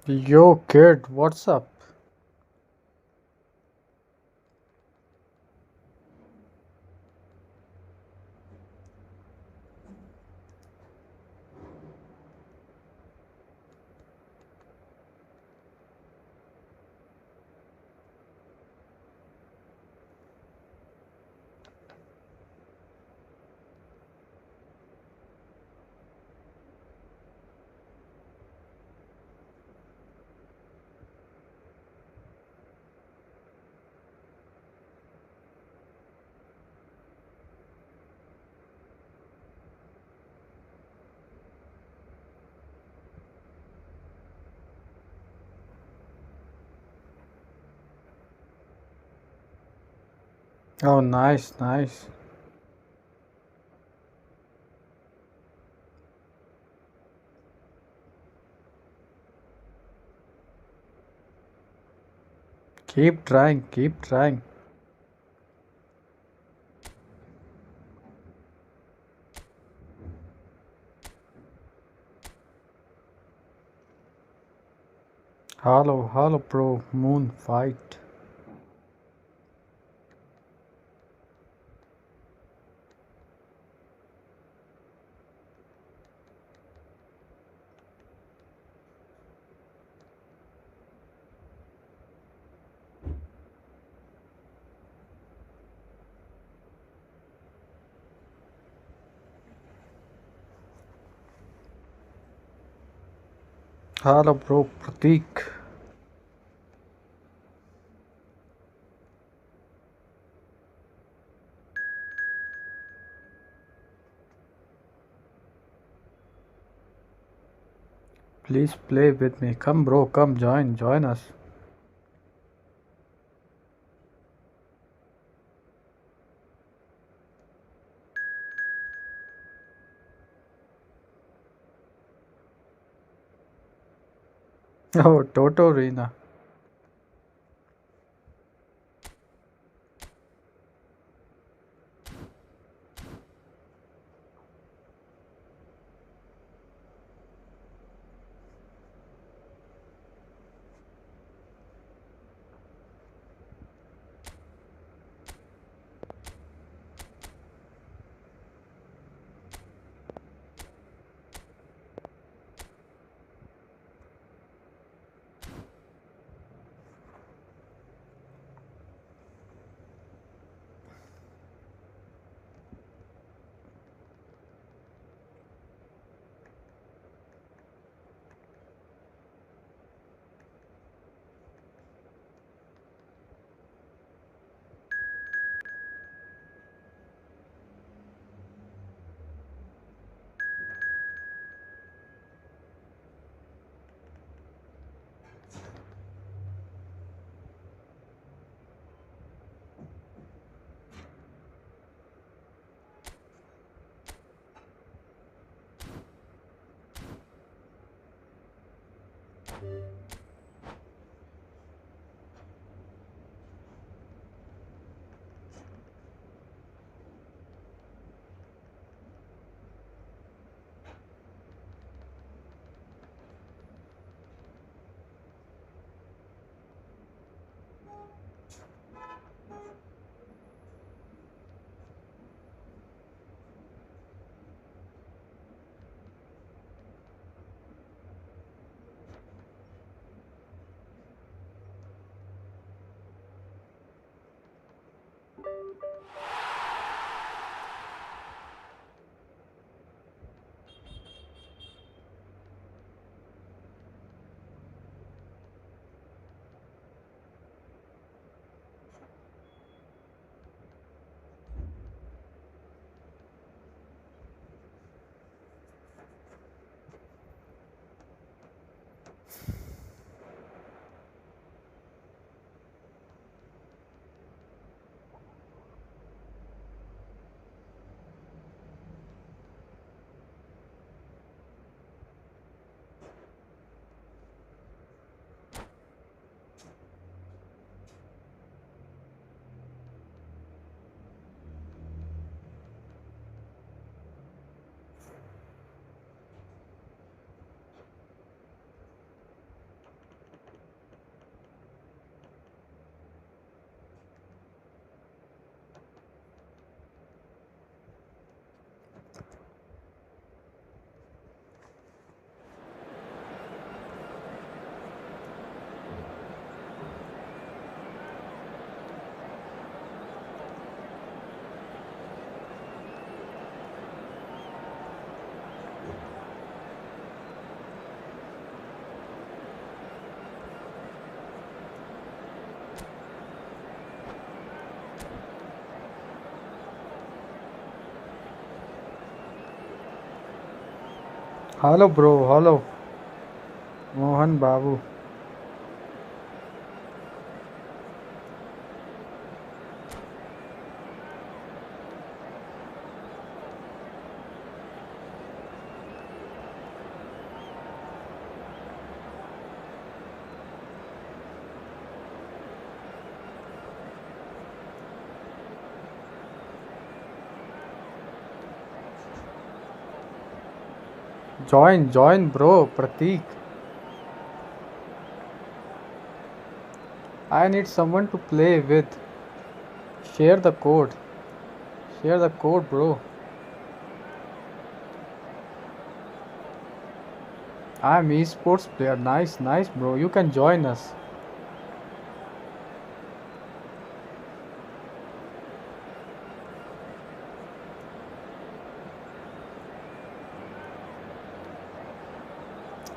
Yo, kid, what's up? Oh, nice, nice. Keep trying, keep trying. Hello, hello, bro. Moon fight. Hello, bro. Pratik. Please play with me. Come, bro. Come, join us. Oh, Toto Arena. Hello, bro. Hello. Mohan Babu. Join, bro. Pratik. I need someone to play with. Share the code. Share the code, bro. I'm esports player. Nice, bro. You can join us.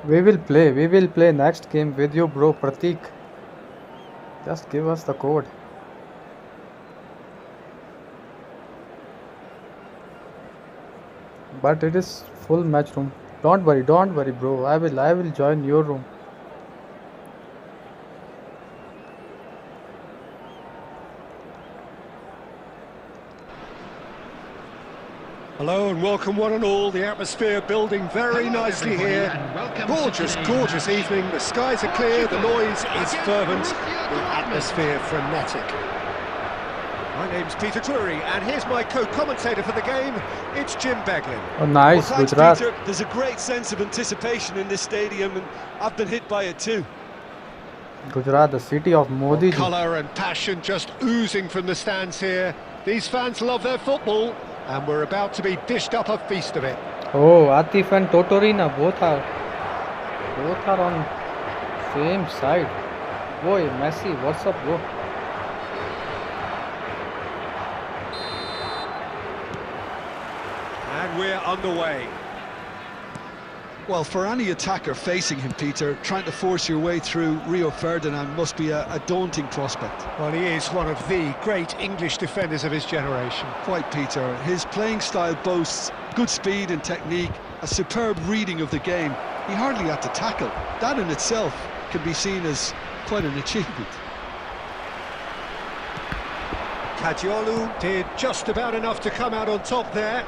We will play next game with you, bro. Pratik. Just give us the code. But it is full match room. Don't worry, bro. I will join your room. Hello and welcome one and all. The atmosphere building very nicely here. Gorgeous evening. The skies are clear, the noise is fervent, the atmosphere frenetic. My name's Peter Drury and here's my co-commentator for the game. It's Jim Beglin. Oh, nice, well, thanks, Gujarat. Peter. There's a great sense of anticipation in this stadium and I've been hit by it too. Gujarat, the city of Modi. Colour and passion just oozing from the stands here. These fans love their football and we're about to be dished up a feast of it. Oh, Atif and Totorina both are on same side. Boy, Messi, what's up, bro? And we're underway. Well, for any attacker facing him, Peter, trying to force your way through Rio Ferdinand must be a daunting prospect. Well, he is one of the great English defenders of his generation. Quite, Peter. His playing style boasts good speed and technique, a superb reading of the game. He hardly had to tackle. That in itself can be seen as quite an achievement. Kadiolu did just about enough to come out on top there.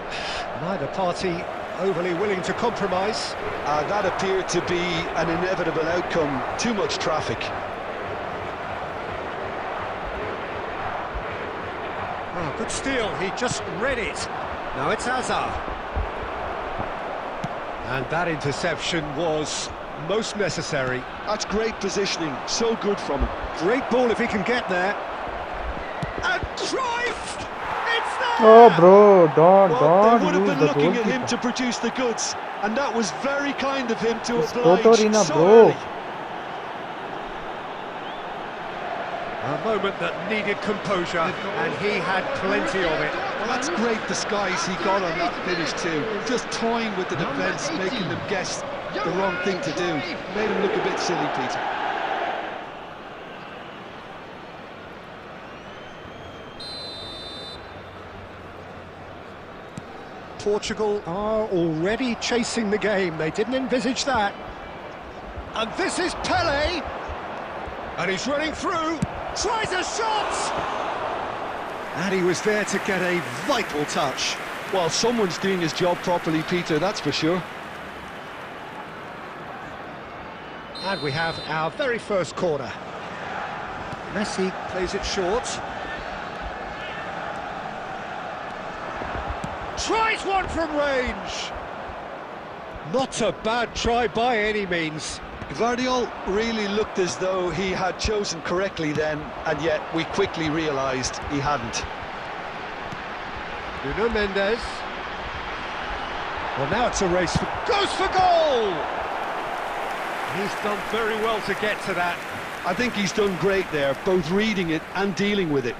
Neither party overly willing to compromise. That appeared to be an inevitable outcome. Too much traffic. Oh, good steal. He just read it. Now it's Hazard. And that interception was most necessary. That's great positioning. So good from him. Great ball if he can get there. And Cruyff! It's there! Oh, bro, They don't would have use been the looking at him goalkeeper. to produce the goods, and that was very kind of him to It's oblige Totorina, so bro. early. A moment that needed composure, and he had plenty of it. Well, that's great disguise he got on that finish too. Just toying with the defence, making them guess the wrong thing to do. Made him look a bit silly, Peter. Portugal are already chasing the game. They didn't envisage that. And this is Pele. And he's running through. Tries a shot! And he was there to get a vital touch. Well, someone's doing his job properly, Peter, that's for sure. And we have our very first corner. Messi plays it short. Tries one from range. Not a bad try by any means. Guardiola really looked as though he had chosen correctly then, and yet we quickly realised he hadn't. Nuno Mendes. Well, now it's a race. Goes for goal! He's done very well to get to that. I think he's done great there, both reading it and dealing with it.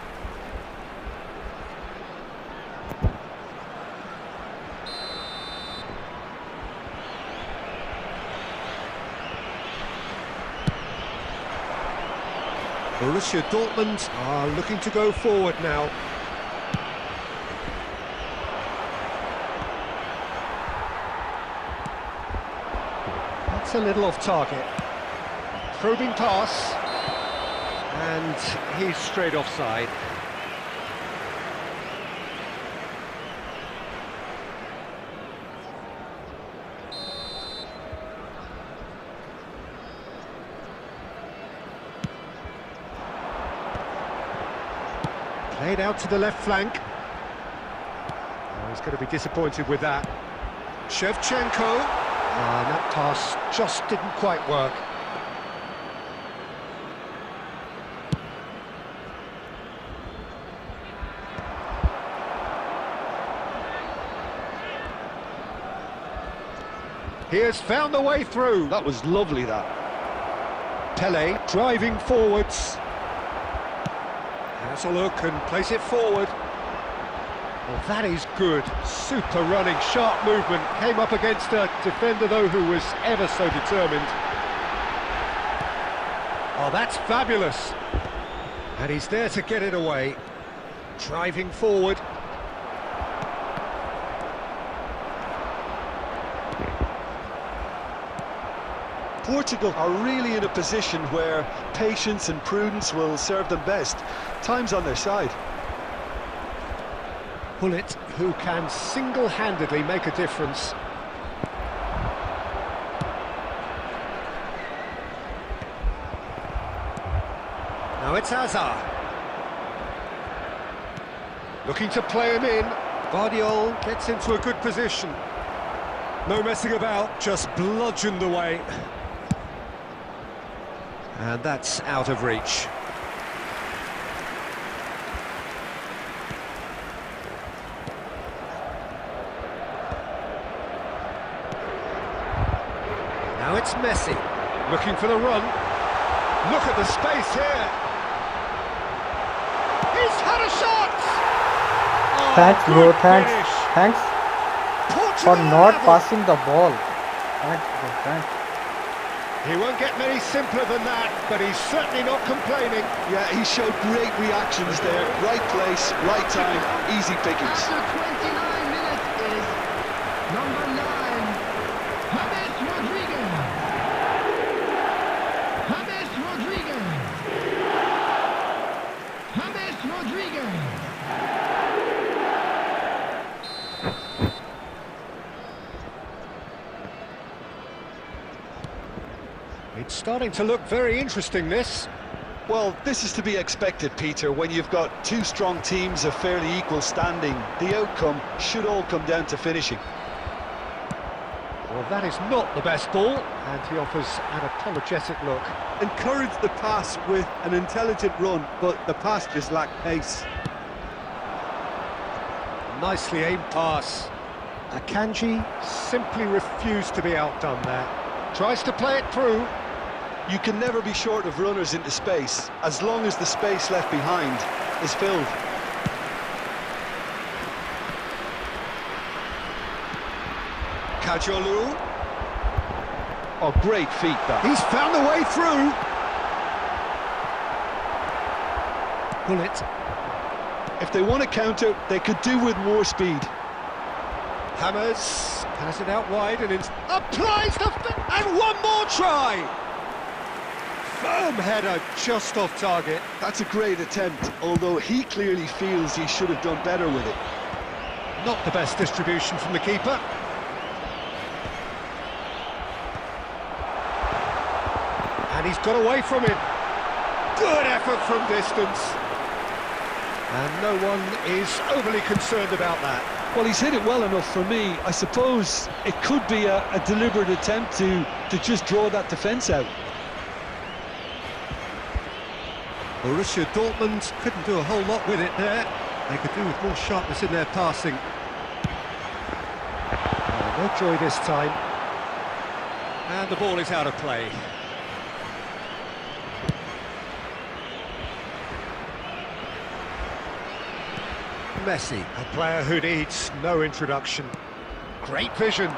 Borussia Dortmund are looking to go forward now. That's a little off target. Probing pass. And he's straight offside. Played out to the left flank. Oh, he's going to be disappointed with that. Shevchenko. And that pass just didn't quite work. He has found the way through. That was lovely, that. Pele driving forwards. Has a look and plays it forward. Well, that is good. Super running, sharp movement. Came up against a defender, though, who was ever so determined. Oh, that's fabulous. And he's there to get it away. Driving forward. Portugal are really in a position where patience and prudence will serve them best. Time's on their side. Bullet, who can single-handedly make a difference. Now it's Hazard. Looking to play him in. Guardiola gets into a good position. No messing about, just bludgeoned away. And that's out of reach. Now it's Messi, looking for the run. Look at the space here. He's had a shot! Oh, Thanks, bro. good Thanks. finish. Thanks for Portugal not level. passing the ball. Thanks, bro. Thanks. He won't get many simpler than that, but he's certainly not complaining. Yeah, he showed great reactions there. Right place, right time, easy pickings. After 29 minutes is number 9, James Rodriguez. James Rodriguez. James Rodriguez. It's starting to look very interesting, this. Well, this is to be expected, Peter, when you've got two strong teams of fairly equal standing. The outcome should all come down to finishing. Well, that is not the best ball, and he offers an apologetic look. Encourage the pass with an intelligent run, but the pass just lacked pace. Nicely aimed pass. Akanji simply refused to be outdone there. Tries to play it through. You can never be short of runners into space, as long as the space left behind is filled. Kajolu. Oh, great feat, that. He's found the way through. Bullet. If they want to counter, they could do with more speed. Hammers. Has it out wide and applies the... And one more try! Firm header just off target. That's a great attempt, although he clearly feels he should have done better with it. Not the best distribution from the keeper. And he's got away from it. Good effort from distance. And no one is overly concerned about that. Well, he's hit it well enough for me. I suppose it could be a deliberate attempt to just draw that defence out. Borussia Dortmund couldn't do a whole lot with it there. They could do with more sharpness in their passing. No joy this time. And the ball is out of play. Messi, a player who needs no introduction. Great vision.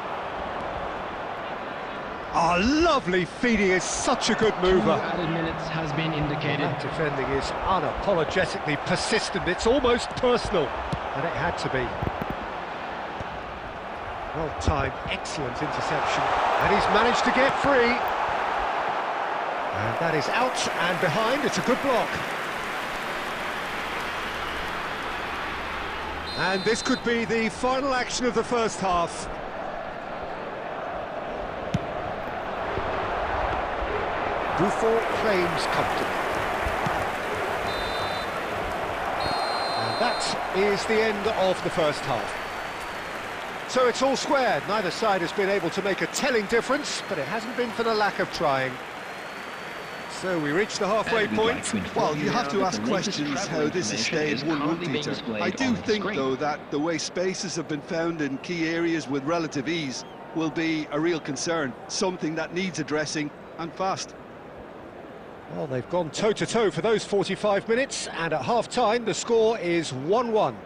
Oh, lovely feed. He is such a good 2 mover. added minutes has been indicated. That defending is unapologetically persistent. It's almost personal, and it had to be. Well-timed, excellent interception. And he's managed to get free. And that is out and behind. It's a good block. And this could be the final action of the first half. Buffon claims comfortably. And that is the end of the first half. So it's all squared. Neither side has been able to make a telling difference, but it hasn't been for the lack of trying. So we reach the halfway point. Well, you have to ask questions how this has stayed 1-1, Peter. I do think, though, that the way spaces have been found in key areas with relative ease will be a real concern, something that needs addressing, and fast. Well, they've gone toe-to-toe for those 45 minutes, and at half-time the score is 1-1.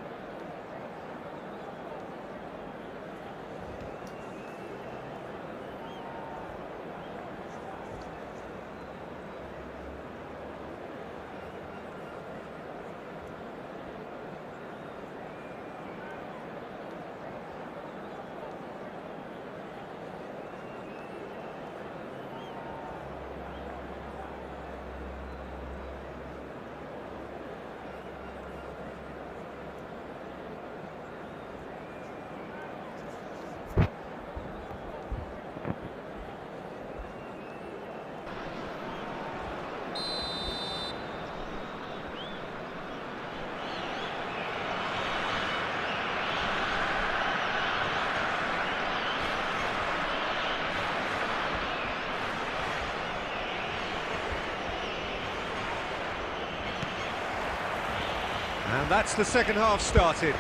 And that's the second half started.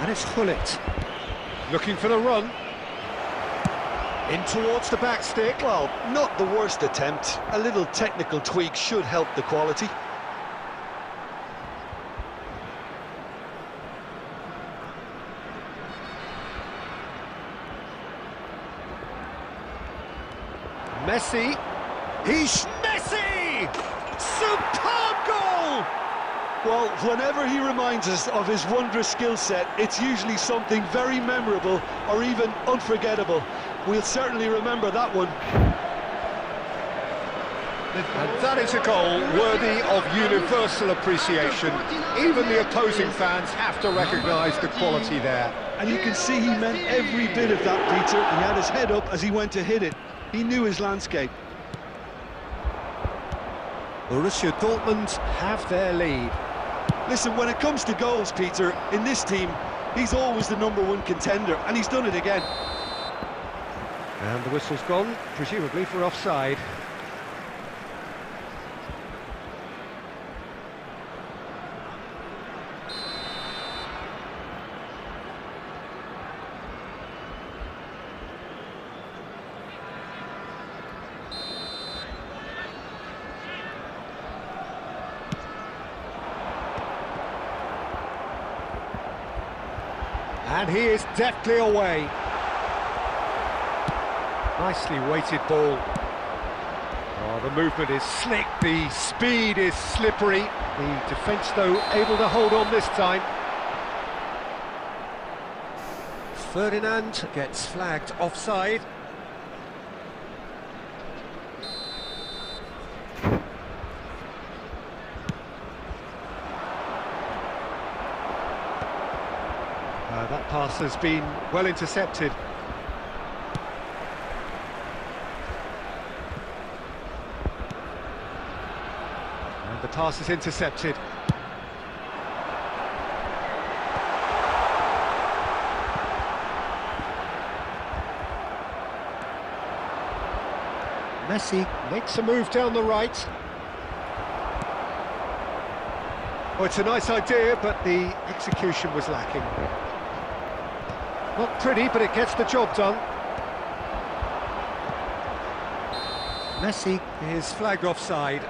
And it's Hullet looking for the run. In towards the back stick. Well, not the worst attempt. A little technical tweak should help the quality. Messi. He's Messi! Superb goal! Well, whenever he reminds us of his wondrous skill set, it's usually something very memorable or even unforgettable. We'll certainly remember that one. And that is a goal worthy of universal appreciation. Even the opposing fans have to recognise the quality there. And you can see he meant every bit of that, Peter. He had his head up as he went to hit it. He knew his landscape. Borussia Dortmund have their lead. Listen, when it comes to goals, Peter, in this team, he's always the #1 contender, and he's done it again. And the whistle's gone, presumably for offside. And he is deftly away. Nicely weighted ball. Oh, the movement is slick, the speed is slippery. The defence, though, able to hold on this time. Ferdinand gets flagged offside. That pass has been well intercepted. And the pass is intercepted. Messi makes a move down the right. Oh, it's a nice idea, but the execution was lacking. Not pretty, but it gets the job done. Messi is flagged offside.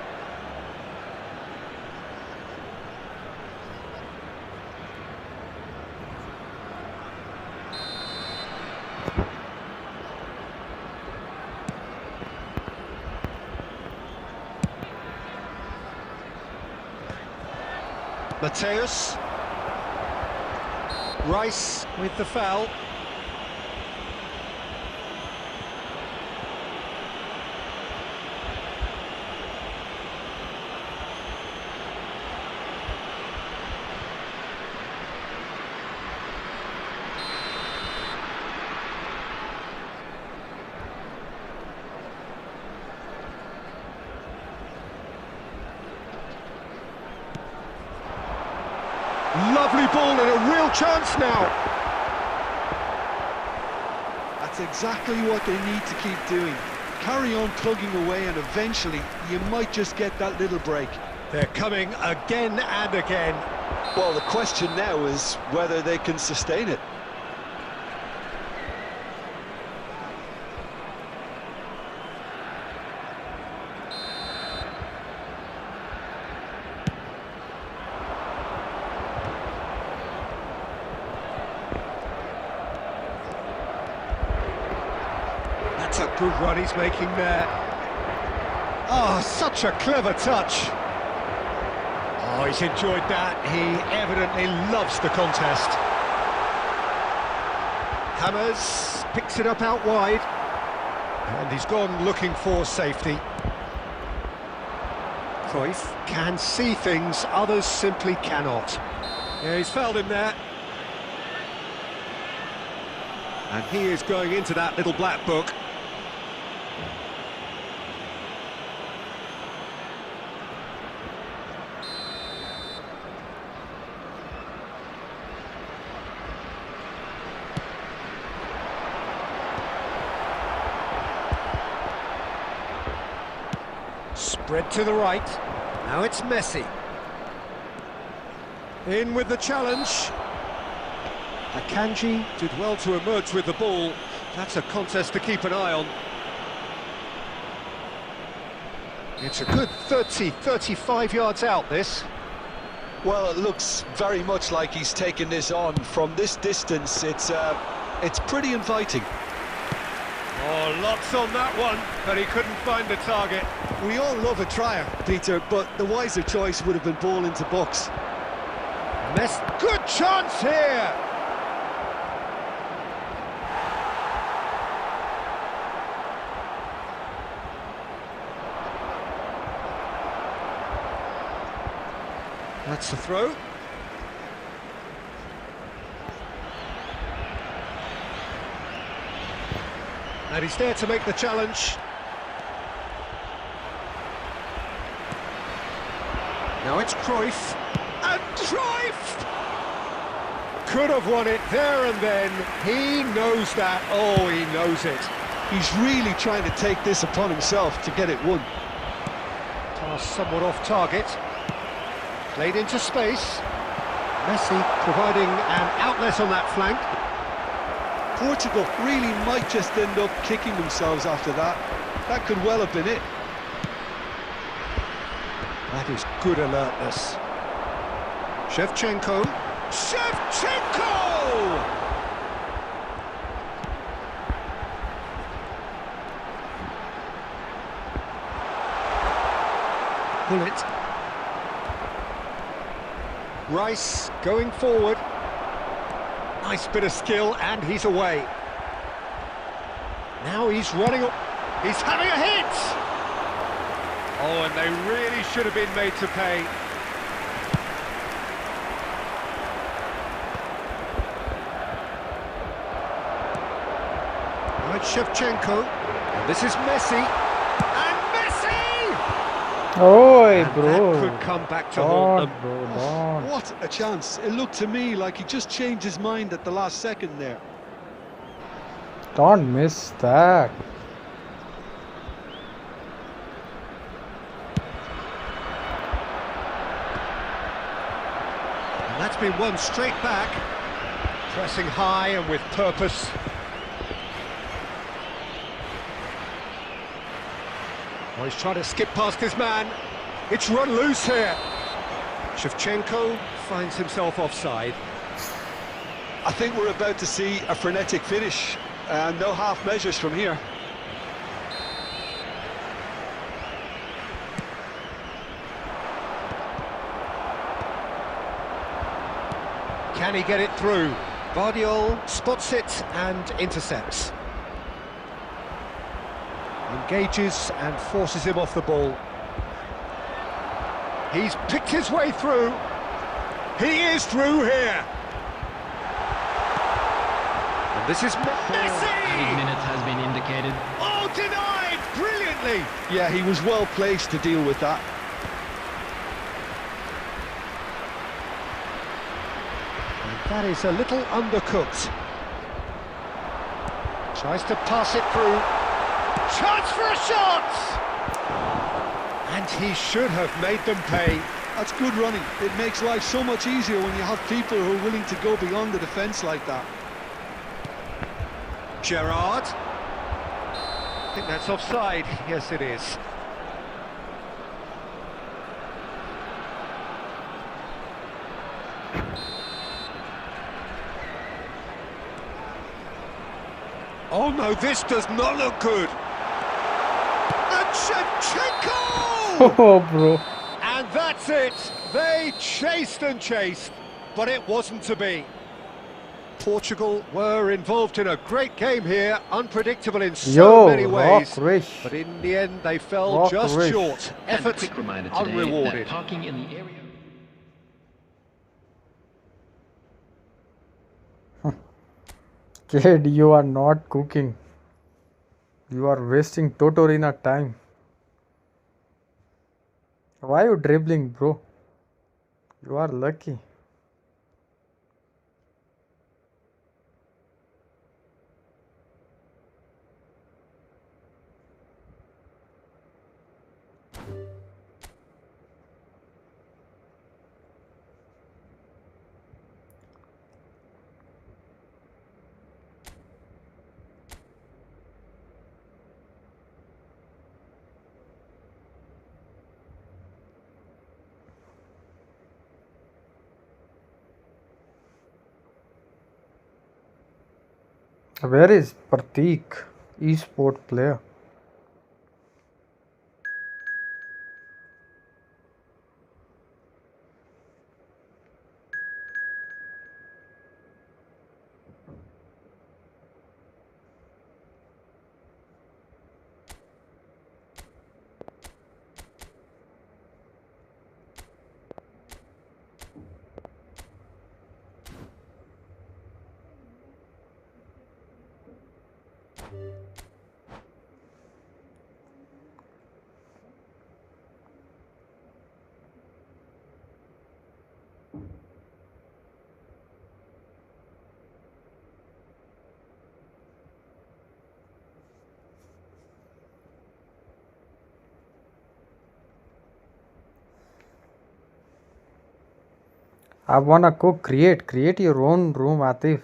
Mateus. Rice with the foul. Lovely ball and a real chance now. That's exactly what they need to keep doing. Carry on plugging away and eventually you might just get that little break. They're coming again and again. Well, the question now is whether they can sustain it. That's a good run he's making there. Oh, such a clever touch. Oh, he's enjoyed that. He evidently loves the contest. Hammers picks it up out wide. And he's gone looking for safety. Cruyff can see things others simply cannot. Yeah, he's fouled him there. And he is going into that little black book. Spread to the right. Now it's Messi. In with the challenge. Akanji did well to emerge with the ball. That's a contest to keep an eye on. It's a good 35 yards out, this. Well, it looks very much like he's taken this on. From this distance, it's pretty inviting. Oh, lots on that one, but he couldn't find the target. We all love a trier, Peter, but the wiser choice would have been ball into box. Good chance here! That's the throw. And he's there to make the challenge. Now it's Cruyff. And Cruyff! Could have won it there and then. He knows that. Oh, he knows it. He's really trying to take this upon himself to get it won. Pass somewhat off target. Played into space. Messi providing an outlet on that flank. Portugal really might just end up kicking themselves after that. That could well have been it. That is good alertness. Shevchenko. Shevchenko! Pull it. Rice going forward. Nice bit of skill, and he's away. Now he's running up. He's having a hit! Oh, and they really should have been made to pay. Right, Shevchenko. And this is Messi. And Messi! Oi, And bro. that could come back to haunt Don't, them. bro, don't. What a chance. It looked to me like he just changed his mind at the last second there. Don't miss that. And that's been won straight back. Pressing high and with purpose. Oh, he's trying to skip past his man. It's run loose here. Shevchenko finds himself offside. I think we're about to see a frenetic finish. No half measures from here. Can he get it through? Bardiol spots it and intercepts. Engages and forces him off the ball. He's picked his way through. He is through here. And this is Messi! Added minutes has been indicated. Oh, denied brilliantly. Yeah, he was well placed to deal with that. And that is a little undercooked. Tries to pass it through. Chance for a shot! And he should have made them pay. That's good running. It makes life so much easier when you have people who are willing to go beyond the defence like that. Gerrard. I think that's offside. Yes, it is. Oh no, this does not look good. And Shevchenko! Oh, bro. And that's it. They chased and chased, but it wasn't to be. Portugal were involved in a great game here, unpredictable in so many ways. Rich. But in the end, they fell just Rich. short. And a Effort quick reminder today that unrewarded. parking in the area. Kid, you are not cooking. You are wasting Totorina time. Why are you dribbling, bro? You are lucky. Where is Pratik, esport player? I wanna cook. Create your own room, Atif.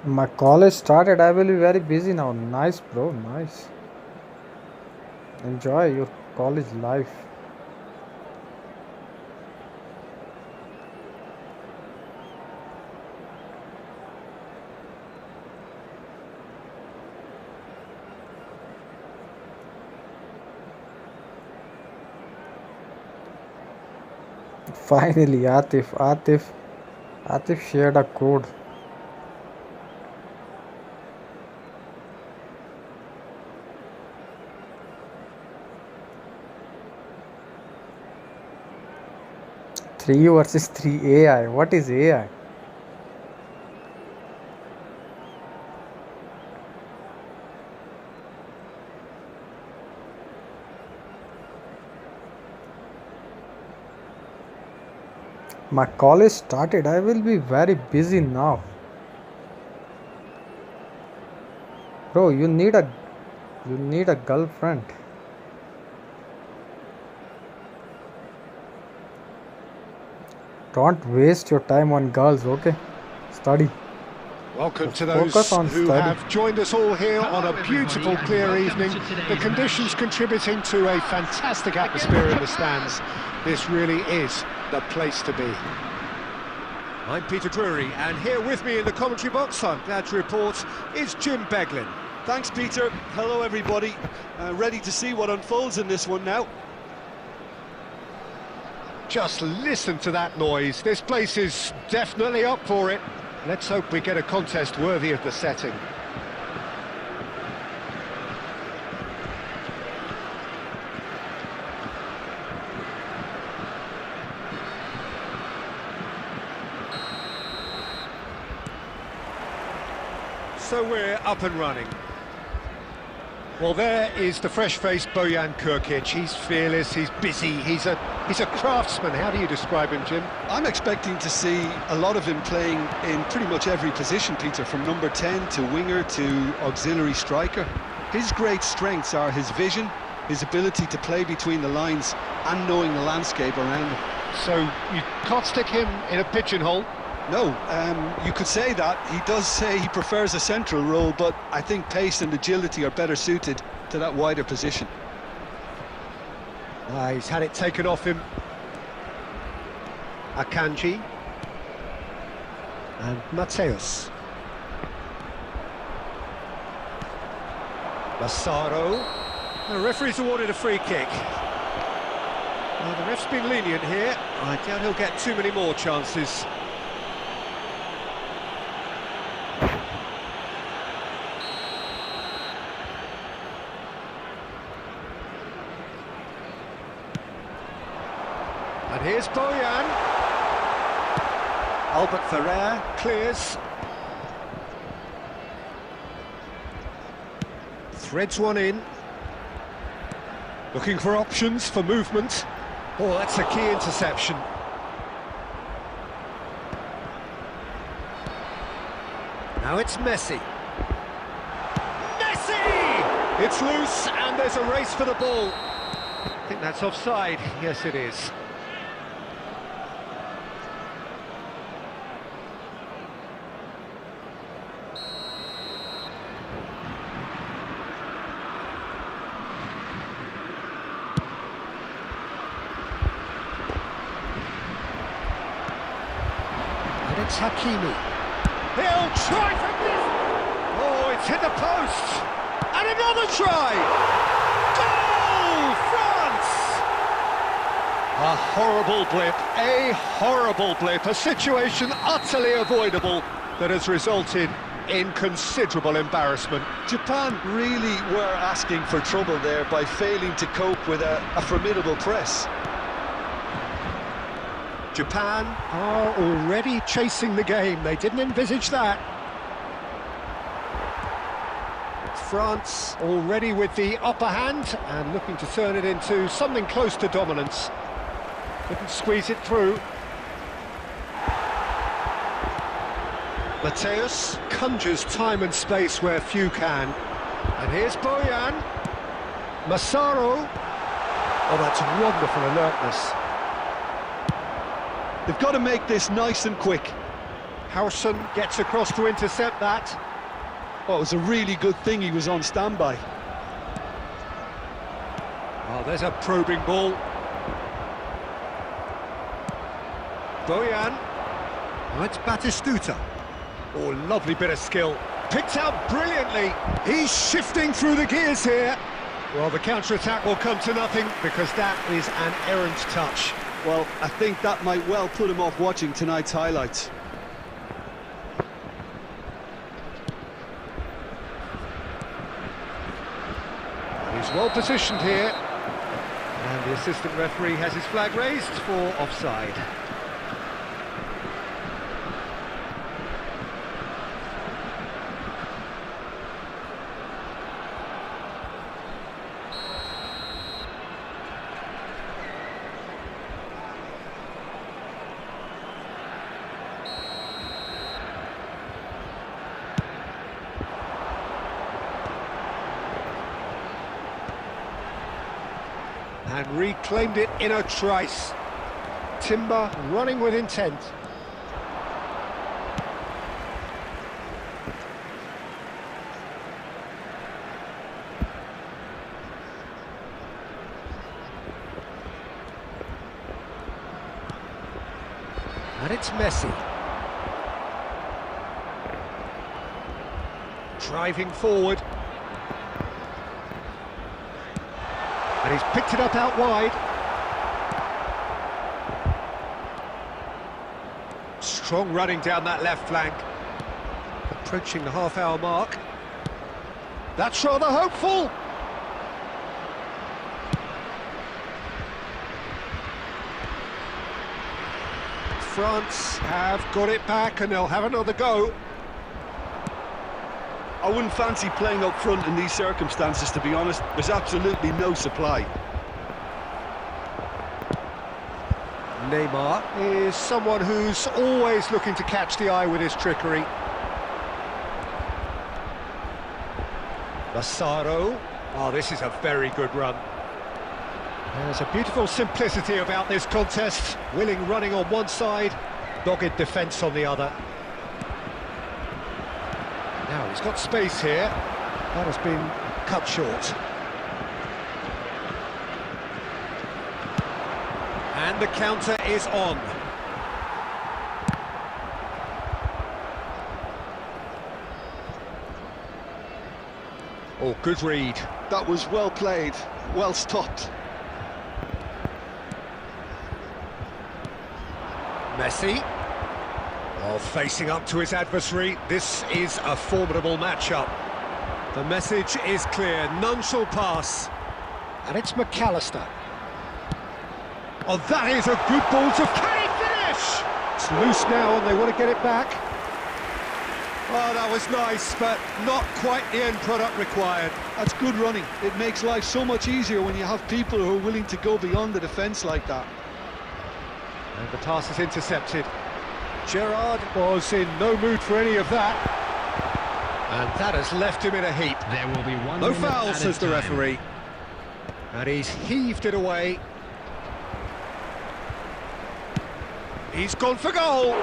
My college started. I will be very busy now. Nice, bro. Nice. Enjoy your college life. Finally, Atif shared a code. Three versus three AI. What is AI? My college started. I will be very busy now. Bro, you need a girlfriend. Don't waste your time on girls, okay? Study. Welcome to Focus those on who study. have joined us all here on a beautiful, clear evening. The conditions contributing to a fantastic atmosphere in the stands. This really is the place to be. I'm Peter Drury, and here with me in the commentary box, I'm glad to report, is Jim Beglin. Thanks, Peter. Hello, everybody. Ready to see what unfolds in this one now. Just listen to that noise. This place is definitely up for it. Let's hope we get a contest worthy of the setting. So we're up and running. Well, there is the fresh-faced Bojan Kirkic. He's fearless, he's busy, he's a craftsman. How do you describe him, Jim? I'm expecting to see a lot of him playing in pretty much every position, Peter, from number 10 to winger to auxiliary striker. His great strengths are his vision, his ability to play between the lines and knowing the landscape around him. So you can't stick him in a pigeonhole. No, you could say that. He does say he prefers a central role, but I think pace and agility are better suited to that wider position. He's had it taken off him. Akanji. And Mateus. Massaro. The referee's awarded a free kick. Well, the ref's been lenient here. I doubt he'll get too many more chances. And here's Bojan. Albert Ferrer clears. Threads one in. Looking for options for movement. Oh, that's a key interception. Now it's Messi. Messi! It's loose and there's a race for the ball. I think that's offside. Yes, it is. It's Hakimi. He'll try from this. Oh, it's hit the post. And another try. Goal, France! A horrible blip, a situation utterly avoidable that has resulted in considerable embarrassment. Japan really were asking for trouble there by failing to cope with a formidable press. Japan are already chasing the game. They didn't envisage that. France already with the upper hand and looking to turn it into something close to dominance. Couldn't squeeze it through. Mateus conjures time and space where few can. And here's Bojan. Massaro. Oh, that's wonderful alertness. They've got to make this nice and quick. Howson gets across to intercept that. Oh, it was a really good thing he was on standby. Oh, there's a probing ball. Boyan. Oh, it's Batistuta. Oh, lovely bit of skill. Picked out brilliantly. He's shifting through the gears here. Well, the counter-attack will come to nothing because that is an errant touch. Well, I think that might well put him off watching tonight's highlights. He's well positioned here. And the assistant referee has his flag raised for offside. And reclaimed it in a trice. Timber running with intent. And it's Messi. Driving forward. And he's picked it up out wide. Strong running down that left flank. Approaching the half-hour mark. That's rather hopeful. France have got it back and they'll have another go. I wouldn't fancy playing up front in these circumstances, to be honest. There's absolutely no supply. Neymar is someone who's always looking to catch the eye with his trickery. Massaro. Oh, this is a very good run. There's a beautiful simplicity about this contest. Willing running on one side, dogged defence on the other. Now he's got space here. That has been cut short. And the counter is on. Oh, good read. That was well played, well stopped. Messi. Oh, facing up to his adversary. This is a formidable matchup. The message is clear, none shall pass. And it's McAllister. Oh, that is a good ball to... Can he finish? It's loose now and they want to get it back. Oh, that was nice, but not quite the end product required. That's good running. It makes life so much easier when you have people who are willing to go beyond the defence like that. And the pass is intercepted. Gerrard was in no mood for any of that. And that has left him in a heap. There will be one. No foul, says the referee. And he's heaved it away. He's gone for goal.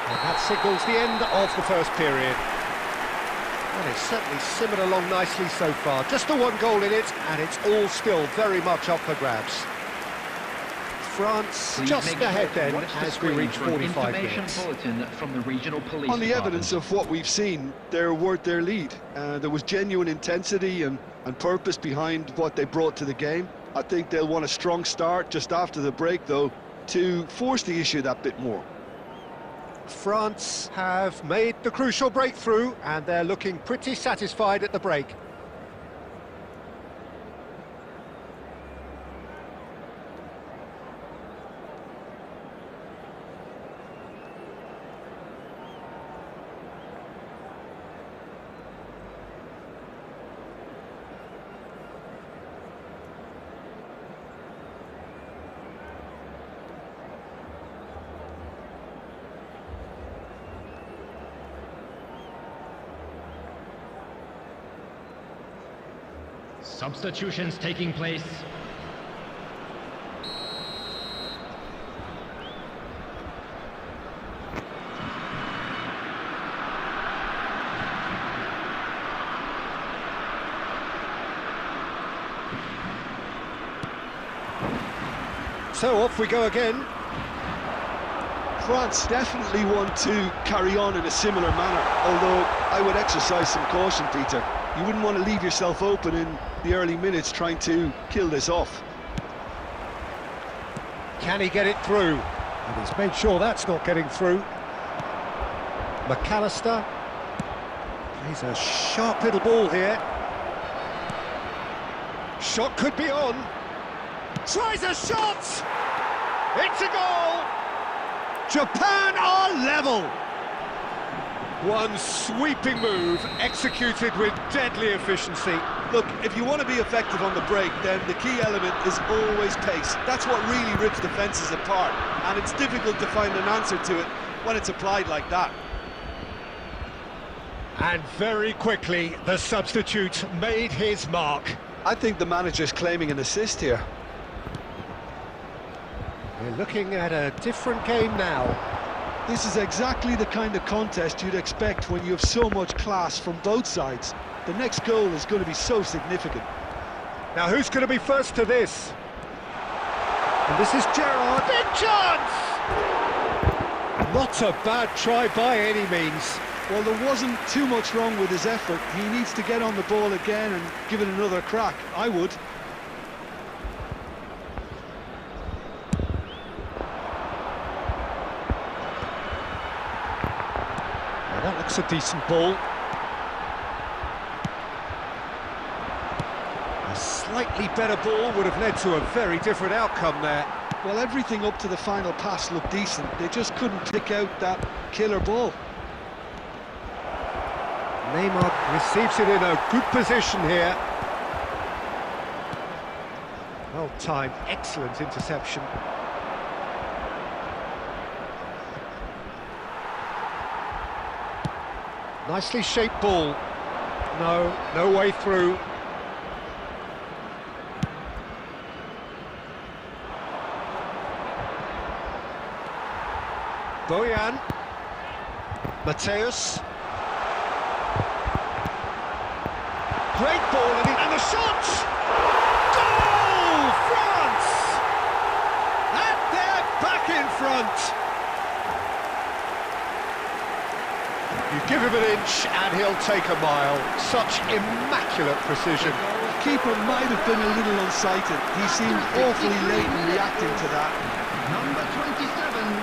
And that signals the end of the first period. And it's certainly simmered along nicely so far. Just the one goal in it, and it's all still very much up for grabs. France just ahead then as we reach 45 minutes. From the regional police On the department. evidence of what we've seen, they're worth their lead. There was genuine intensity and purpose behind what they brought to the game. I think they'll want a strong start just after the break, though, to force the issue that bit more. France have made the crucial breakthrough and they're looking pretty satisfied at the break. Substitutions taking place. So off we go again. France definitely want to carry on in a similar manner, although I would exercise some caution, Peter. You wouldn't want to leave yourself open in the early minutes trying to kill this off. Can he get it through? And he's made sure that's not getting through. McAllister plays a sharp little ball here. Shot could be on. Tries a shot! It's a goal! Japan are level! One sweeping move, executed with deadly efficiency. Look, if you want to be effective on the break, then the key element is always pace. That's what really rips defences apart, and it's difficult to find an answer to it when it's applied like that. And very quickly, the substitute made his mark. I think the manager's claiming an assist here. We're looking at a different game now. This is exactly the kind of contest you'd expect when you have so much class from both sides. The next goal is going to be so significant. Now who's going to be first to this? And this is Gerrard. Big chance! Not a bad try by any means. Well, there wasn't too much wrong with his effort. He needs to get on the ball again and give it another crack. I would. That looks a decent ball. A slightly better ball would have led to a very different outcome there. Well, everything up to the final pass looked decent. They just couldn't pick out that killer ball. Neymar receives it in a good position here. Well timed, excellent interception. Nicely shaped ball. No way through. Bojan. Mateus. Great ball and the shot! Goal! France! And they're back in front. You give him an inch and he'll take a mile. Such immaculate precision. The keeper might have been a little unsighted. He seemed awfully late in reacting to that. Number 27,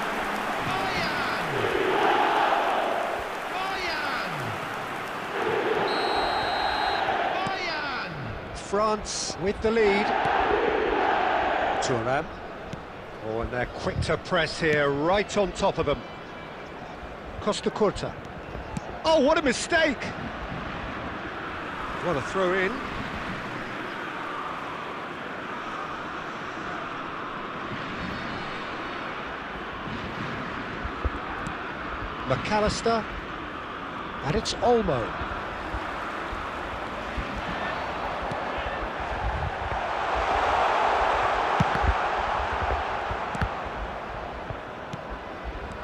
Boyan! France with the lead. Thuram. Oh, and they're quick to press here, right on top of them. Costa Curta. Oh, what a mistake! What a throw in. McAllister. And it's Olmo.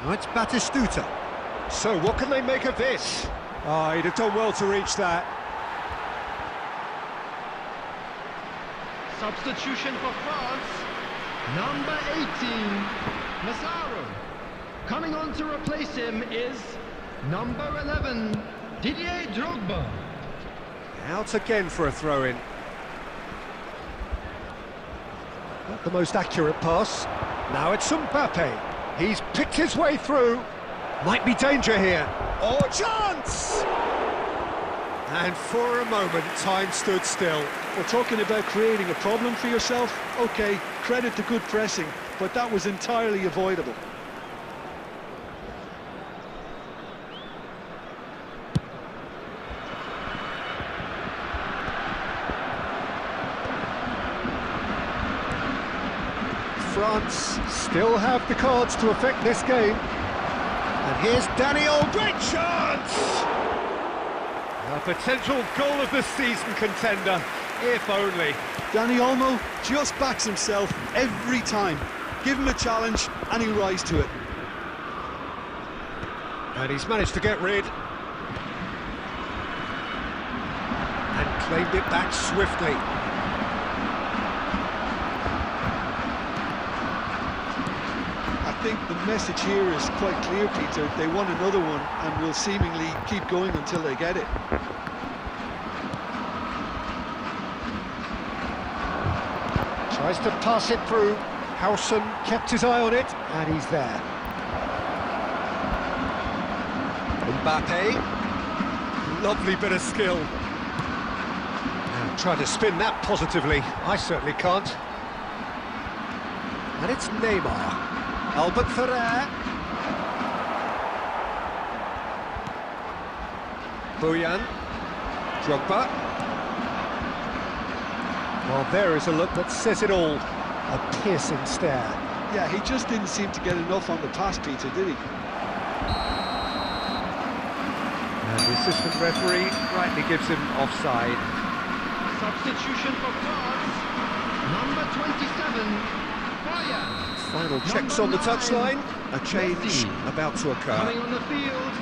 Now it's Batistuta. So what can they make of this? Oh, he'd have done well to reach that. Substitution for France, number 18, Massaro. Coming on to replace him is number 11, Didier Drogba. Out again for a throw-in. Not the most accurate pass. Now it's Mbappe. He's picked his way through. Might be danger here. Oh, chance! And for a moment, time stood still. We're talking about creating a problem for yourself. OK, credit to good pressing, but that was entirely avoidable. France still have the cards to affect this game. And here's Daniel, great chance! A potential goal of the season contender, if only. Dani Olmo just backs himself every time. Give him a challenge and he'll rise to it. And he's managed to get rid. And claimed it back swiftly. think the message here is quite clear, Peter. They want another one and will seemingly keep going until they get it. Tries to pass it through. Howson kept his eye on it, and he's there. Mbappe. Lovely bit of skill. Now try to spin that positively. I certainly can't. And it's Neymar. Albert Ferrer. Bojan. Drogba. Well, there is a look that says it all. A piercing stare. Yeah, he just didn't seem to get enough on the pass, Peter, did he? And the assistant referee rightly gives him offside. Substitution for France. Number 27, Fire. Final checks on the touchline. A change about to occur. Coming on the field,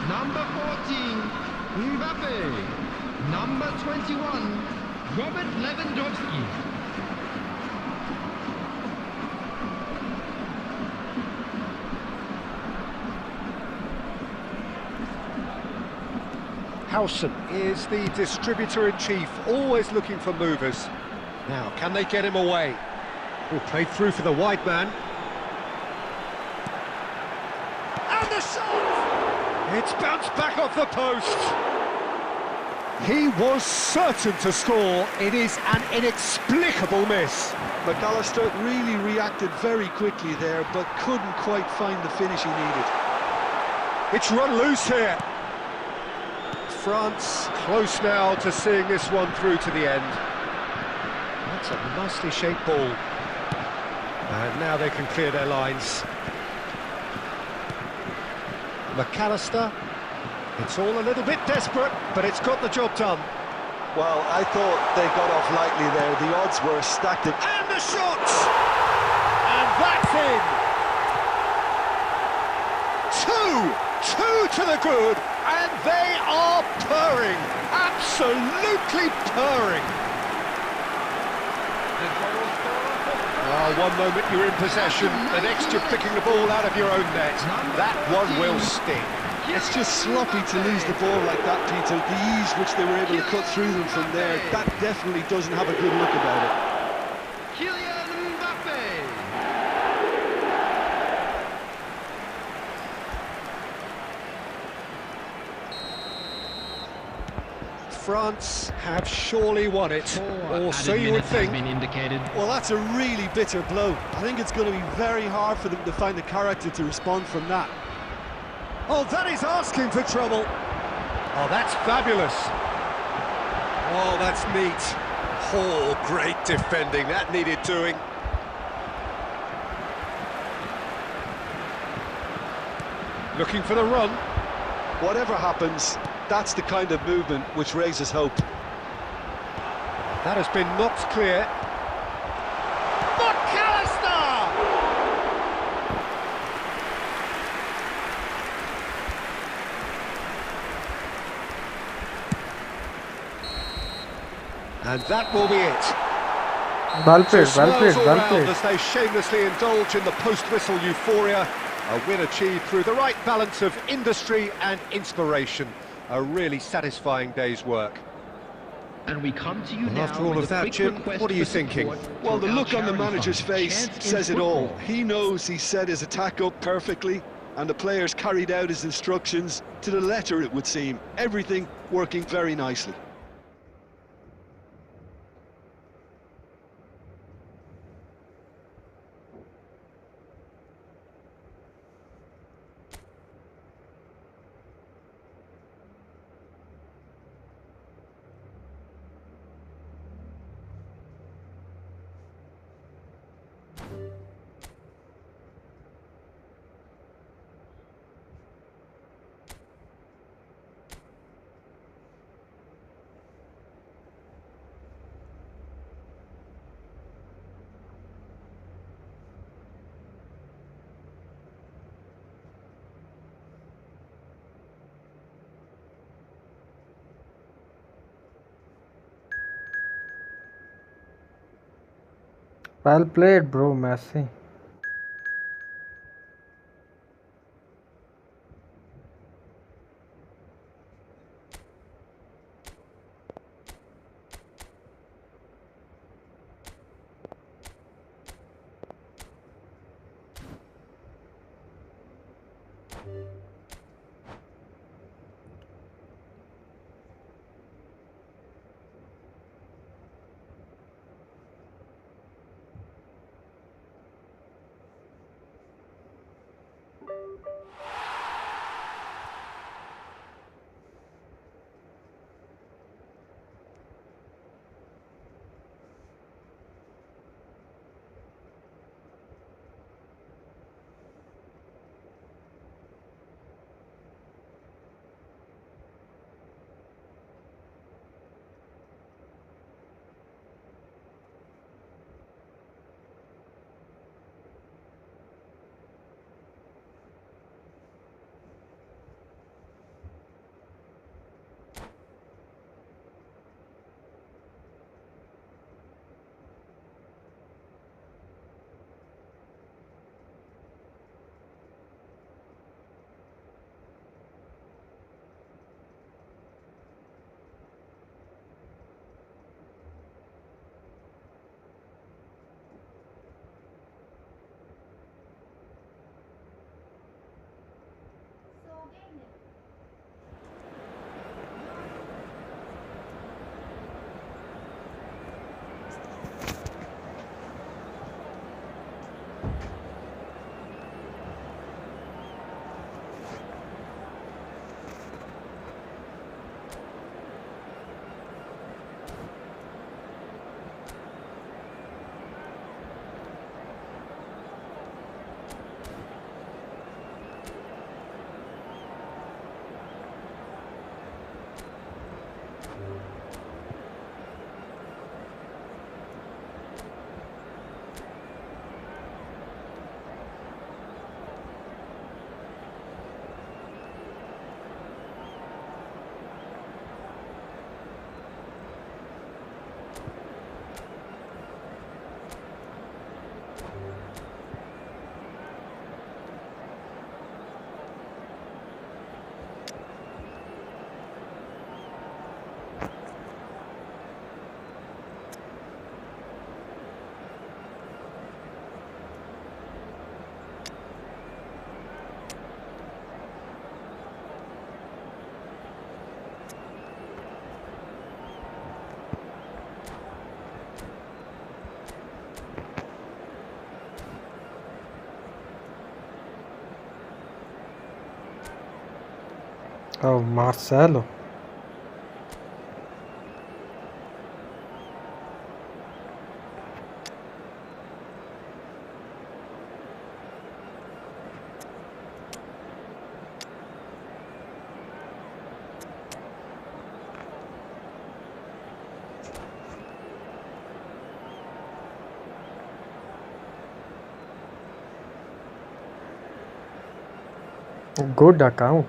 number 14, Mbappe. Number 21, Robert Lewandowski. Howson is the distributor-in-chief, always looking for movers. Now, can they get him away? Oh, played through for the wide man. And the shot! It's bounced back off the post. He was certain to score. It is an inexplicable miss. McAllister really reacted very quickly there, but couldn't quite find the finish he needed. It's run loose here. France close now to seeing this one through to the end. That's a nicely shaped ball. And now they can clear their lines. McAllister. It's all a little bit desperate, but it's got the job done. Well, I thought they got off lightly there. The odds were stacked. And the shot! And that's in! Two to the good, and they are purring, absolutely purring. One moment you're in possession, the next you're picking the ball out of your own net. That one will sting. It's just sloppy to lose the ball like that, Peter. The ease which they were able to cut through them from there, that definitely doesn't have a good look about it. Kylian Mbappe. France have surely won it, or so you would think. Well, that's a really bitter blow. I think it's going to be very hard for them to find the character to respond from that. Oh, that is asking for trouble. Oh, that's fabulous. Oh, that's neat. Oh, great defending. That needed doing. Looking for the run. Whatever happens, that's the kind of movement which raises hope. That has been knocked clear. McAllister! And that will be it. Well played, So well played, smiles all well round played. as they shamelessly indulge in the post-whistle euphoria. A win achieved through the right balance of industry and inspiration. A really satisfying day's work. And we come to you Well, now after all with of a that, quick Jim, request what are you for thinking? support Well, the for look our on the charity manager's fund, face Chance in says it all. Football. He knows he set his attack up perfectly, and the players carried out his instructions to the letter, it would seem. Everything working very nicely. Well played, bro, Messi. Oh, Marcelo. Good account.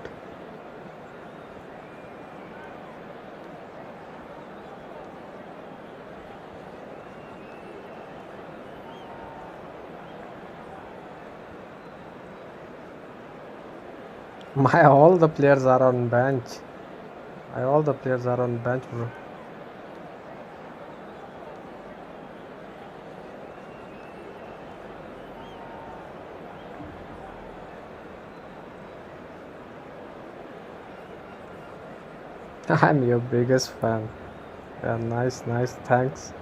My all the players are on bench. All the players are on bench, bro. I'm your biggest fan. Yeah, nice, thanks.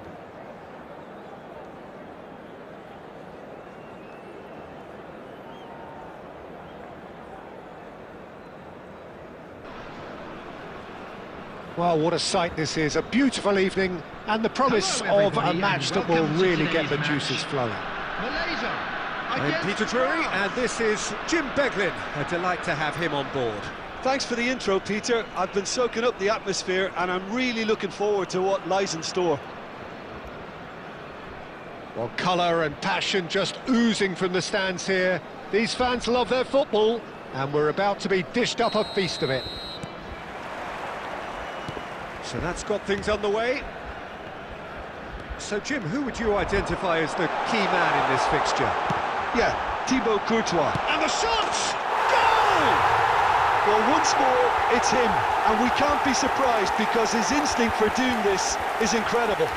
Well, what a sight this is. A beautiful evening and the promise of a match that will really get the juices flowing. Malaysia. I'm Peter Drury and this is Jim Beglin. A delight to have him on board. Thanks for the intro, Peter. I've been soaking up the atmosphere and I'm really looking forward to what lies in store. Well, colour and passion just oozing from the stands here. These fans love their football and we're about to be dished up a feast of it. So that's got things underway. So, Jim, who would you identify as the key man in this fixture? Yeah, Thibaut Courtois. And the shot! Goal! Well, once more, it's him. And we can't be surprised because his instinct for doing this is incredible.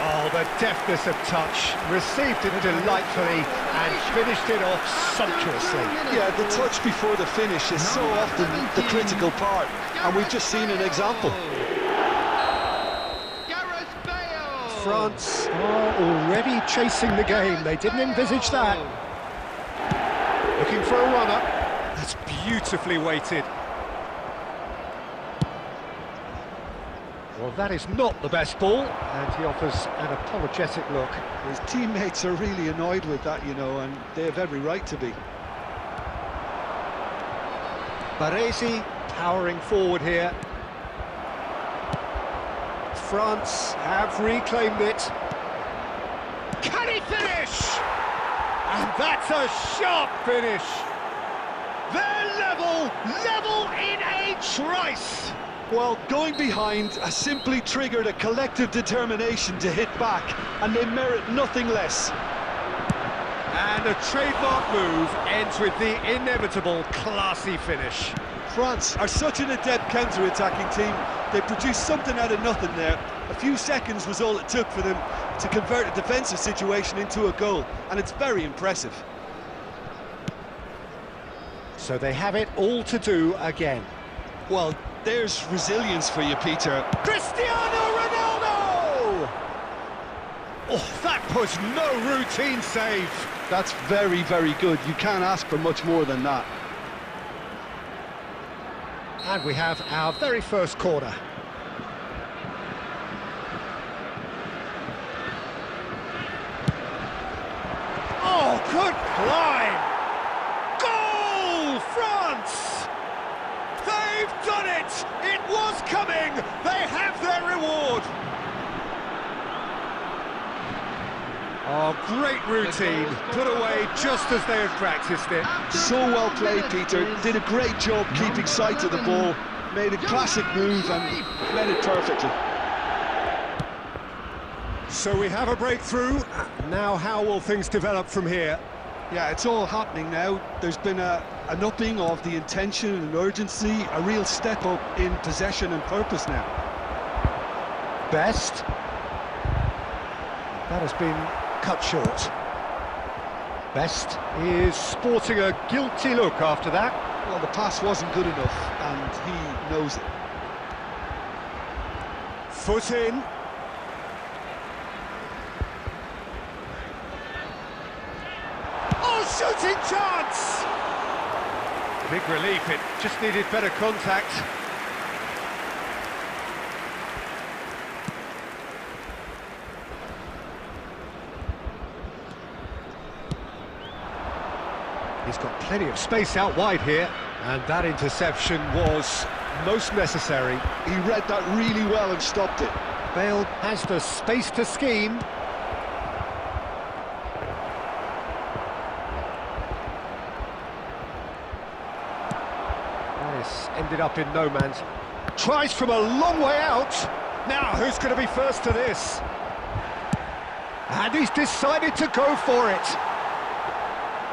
Oh, the deftness of touch. Received it delightfully and finished it off sumptuously. Yeah, the touch before the finish is so often the critical part, and we've just seen an example. France are already chasing the game. They didn't envisage that. Looking for a runner. That's beautifully weighted. Well, that is not the best ball, and he offers an apologetic look. His teammates are really annoyed with that, you know, and they have every right to be. Baresi powering forward here. France have reclaimed it. Can he finish? And that's a sharp finish. They're level in a trice. Well, going behind has simply triggered a collective determination to hit back, and they merit nothing less. And a trademark move ends with the inevitable classy finish. France are such an adept counter-attacking team. They produced something out of nothing there. A few seconds was all it took for them to convert a defensive situation into a goal, and it's very impressive. So they have it all to do again. Well, there's resilience for you, Peter. Cristiano Ronaldo! Oh, that was no routine save. That's very, very good. You can't ask for much more than that. And we have our very first corner. Oh, good climb! Goal, France! They've done it! It was coming! They have their reward! Oh, great routine, put away just as they had practiced it. So well played, Peter. Did a great job keeping sight of the ball. Made a classic move and led it perfectly. So we have a breakthrough. Now how will things develop from here? Yeah, it's all happening now. There's been an upping of the intention and urgency, a real step up in possession and purpose now. Best. That has been cut short. Best is sporting a guilty look after that. Well, the pass wasn't good enough, and he knows it. Foot in. Oh, shooting chance! Big relief, it just needed better contact. He's got plenty of space out wide here, and that interception was most necessary. He read that really well and stopped it. Bale has the space to scheme. This ended up in no man's. Tries from a long way out. Now, who's going to be first to this? And he's decided to go for it.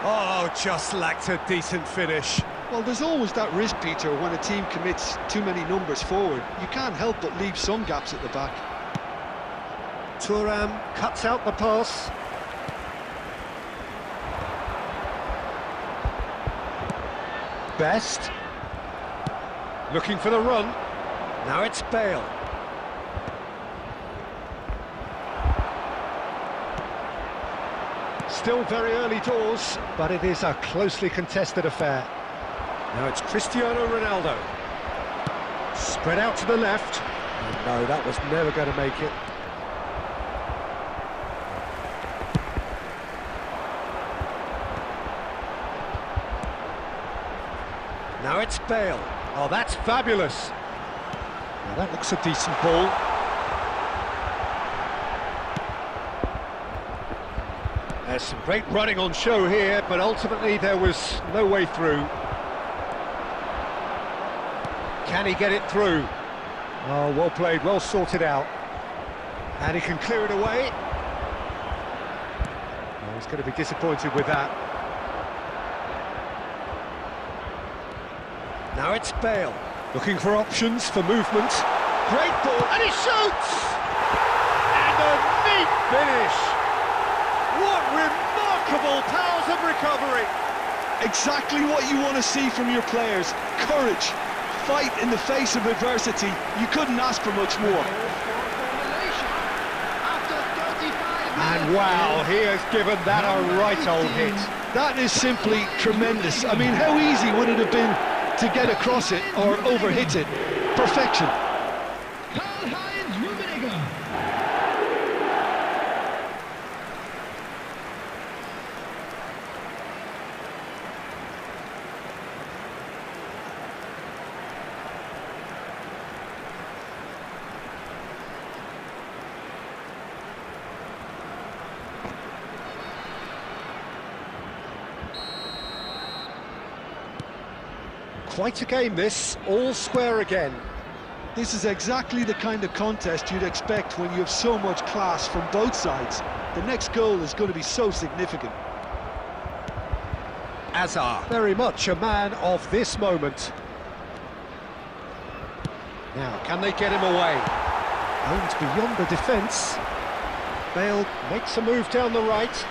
Oh, just lacked a decent finish. Well, there's always that risk, Peter, when a team commits too many numbers forward. You can't help but leave some gaps at the back. Thuram cuts out the pass. Best. Looking for the run. Now it's Bale. Still very early doors, but it is a closely contested affair. Now it's Cristiano Ronaldo. Spread out to the left. Oh, no, that was never going to make it. Now it's Bale. Oh, that's fabulous. Now that looks a decent ball. There's some great running on show here, but ultimately there was no way through. Can he get it through? Oh, well played, well sorted out. And he can clear it away. Oh, he's going to be disappointed with that. Now it's Bale, looking for options for movement. Great ball, and he shoots! And a Great finish! What remarkable powers of recovery! Exactly what you want to see from your players. Courage, fight in the face of adversity. You couldn't ask for much more. And wow, he has given that a right old hit. That is simply tremendous. I mean, how easy would it have been to get across it or overhit it? Perfection. Quite a game this, all square again. This is exactly the kind of contest you'd expect when you have so much class from both sides. The next goal is going to be so significant. Azar, very much a man of this moment. Now, can they get him away? Owned beyond the defence. Bale makes a move down the right.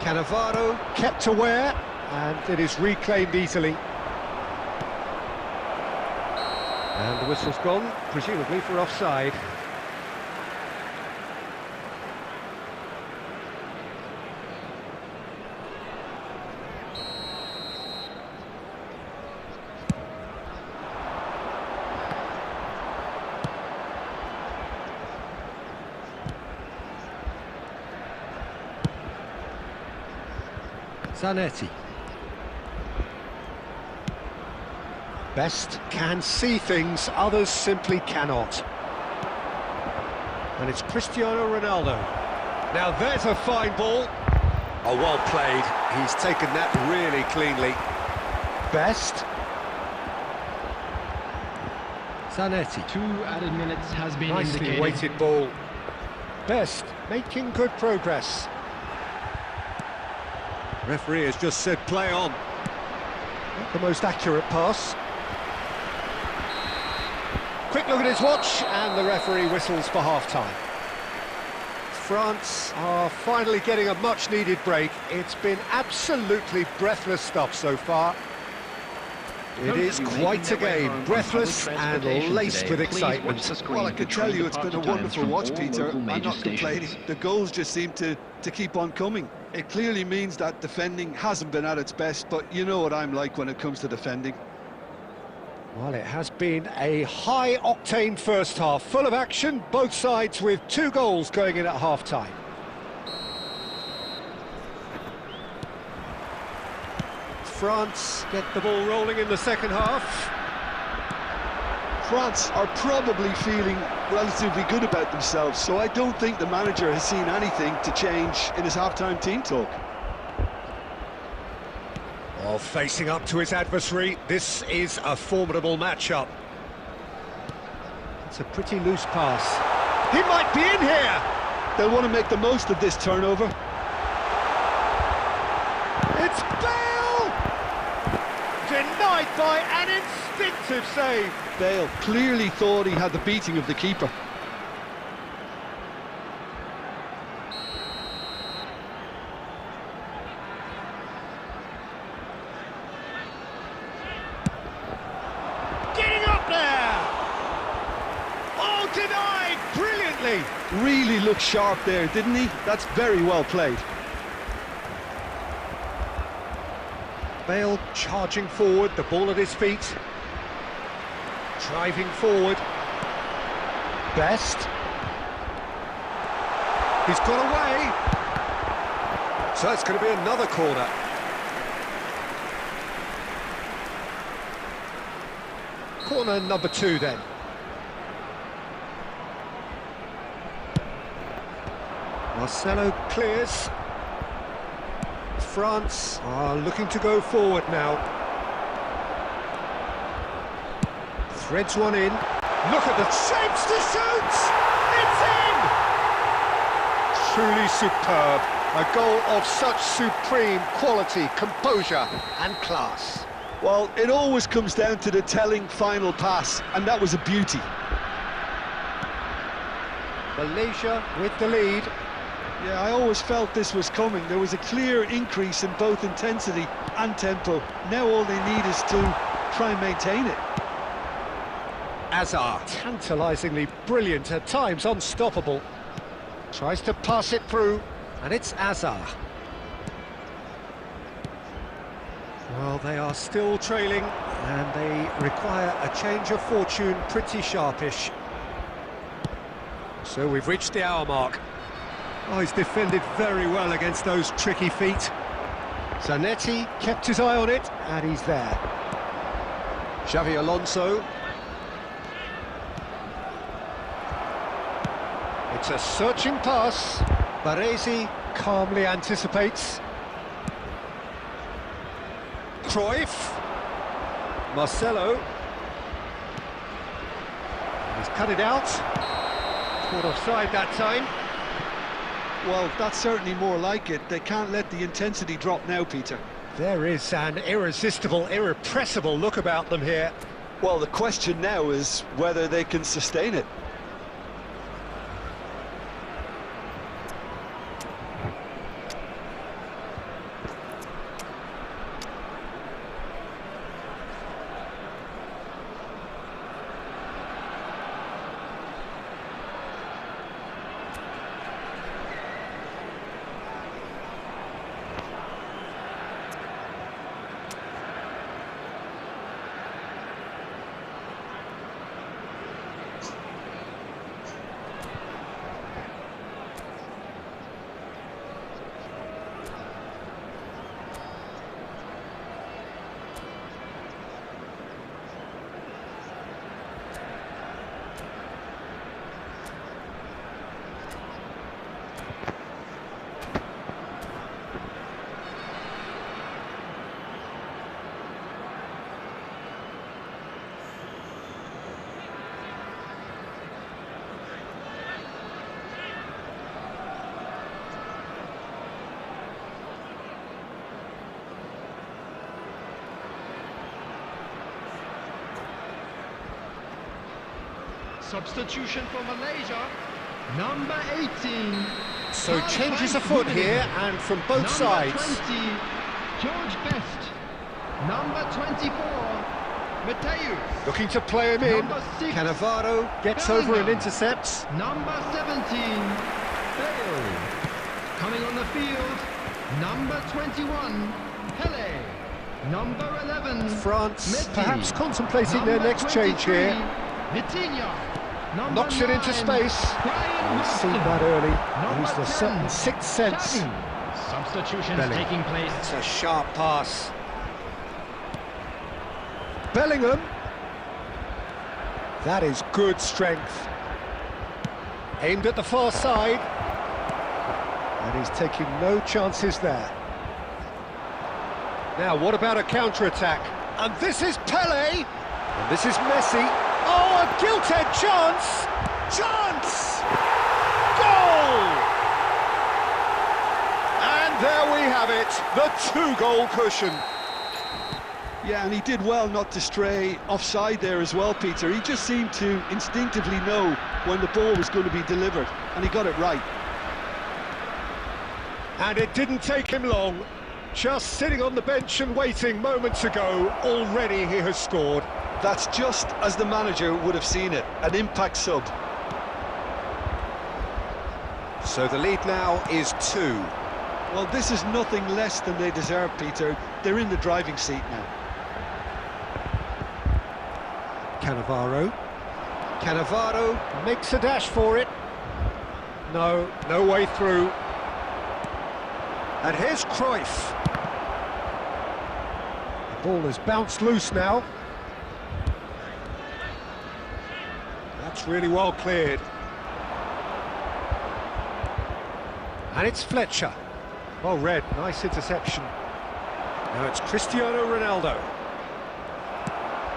Cannavaro kept aware, and it is reclaimed easily. And the whistle's gone, presumably for offside. Zanetti. Best can see things, others simply cannot. And it's Cristiano Ronaldo. Now there's a fine ball. Oh, well played. He's taken that really cleanly. Best. Zanetti. 2 added minutes has been Nicely indicated. weighted ball. Best making good progress. Referee has just said play on. Not the most accurate pass. Quick look at his watch, and the referee whistles for half-time. France are finally getting a much-needed break. It's been absolutely breathless stuff so far. It is quite a game, breathless and laced with excitement. Well, I can tell you it's been a wonderful watch, Peter. I'm not complaining. The goals just seem to keep on coming. It clearly means that defending hasn't been at its best, but you know what I'm like when it comes to defending. Well, it has been a high-octane first half, full of action, both sides with 2 goals going in at half-time. France get the ball rolling in the second half. France are probably feeling relatively good about themselves, so I don't think the manager has seen anything to change in his half-time team talk. Well, facing up to his adversary, this is a formidable matchup. It's a pretty loose pass. He might be in here! They'll want to make the most of this turnover. It's Bale! Denied by an instinctive save. Bale clearly thought he had the beating of the keeper. Getting up there! Oh, denied brilliantly! Really looked sharp there, didn't he? That's very well played. Bale charging forward, the ball at his feet. Driving forward. Best. He's got away. So it's going to be another corner. Corner number 2 then. Marcelo clears. France are looking to go forward now. Threads one in. Look at the shapes to shoot! It's in! Truly superb. A goal of such supreme quality, composure and class. Well, it always comes down to the telling final pass, and that was a beauty. Malaysia with the lead. Yeah, I always felt this was coming. There was a clear increase in both intensity and tempo. Now all they need is to try and maintain it. Azar, tantalisingly brilliant, at times unstoppable. Tries to pass it through, and it's Azar. Well, they are still trailing, and they require a change of fortune pretty sharpish. So we've reached the hour mark. Oh, he's defended very well against those tricky feet. Zanetti kept his eye on it, and he's there. Xavi Alonso. It's a searching pass. Baresi calmly anticipates. Cruyff. Marcelo. He's cut it out. Caught offside that time. Well, that's certainly more like it. They can't let the intensity drop now, Peter. There is an irresistible, irrepressible look about them here. Well, the question now is whether they can sustain it. Substitution for Malaysia, number 18. So changes afoot here, and from both sides. Number 20, George Best. Number 24, Mateus. Looking to play him in. Number 6, Cannavaro gets over and intercepts. Number 17, Bale. Coming on the field, number 21, Pele. Number 11, France Messi. perhaps contemplating Number their next change 23, here. Vitinha. Number Knocks it into 9, space. Brian We've seen Wilson. that early. Number Used a 10, certain sixth sense. Xavi. Substitutions Bellingham. taking place. It's a sharp pass. Bellingham. That is good strength. Aimed at the far side. And he's taking no chances there. Now, what about a counter-attack? And this is Pele. And this is Messi. Oh, a gilt-edged chance! Chance! Goal! And there we have it, the two-goal cushion. Yeah, and he did well not to stray offside there as well, Peter. He just seemed to instinctively know when the ball was going to be delivered, and he got it right. And it didn't take him long. Just sitting on the bench and waiting moments ago, already he has scored. That's just as the manager would have seen it, an impact sub. So the lead now is 2. Well, this is nothing less than they deserve, Peter. They're in the driving seat now. Cannavaro. Cannavaro makes a dash for it. No way through. And here's Cruyff. The ball has bounced loose now. That's really well cleared. And it's Fletcher. Well read, nice interception. Now it's Cristiano Ronaldo.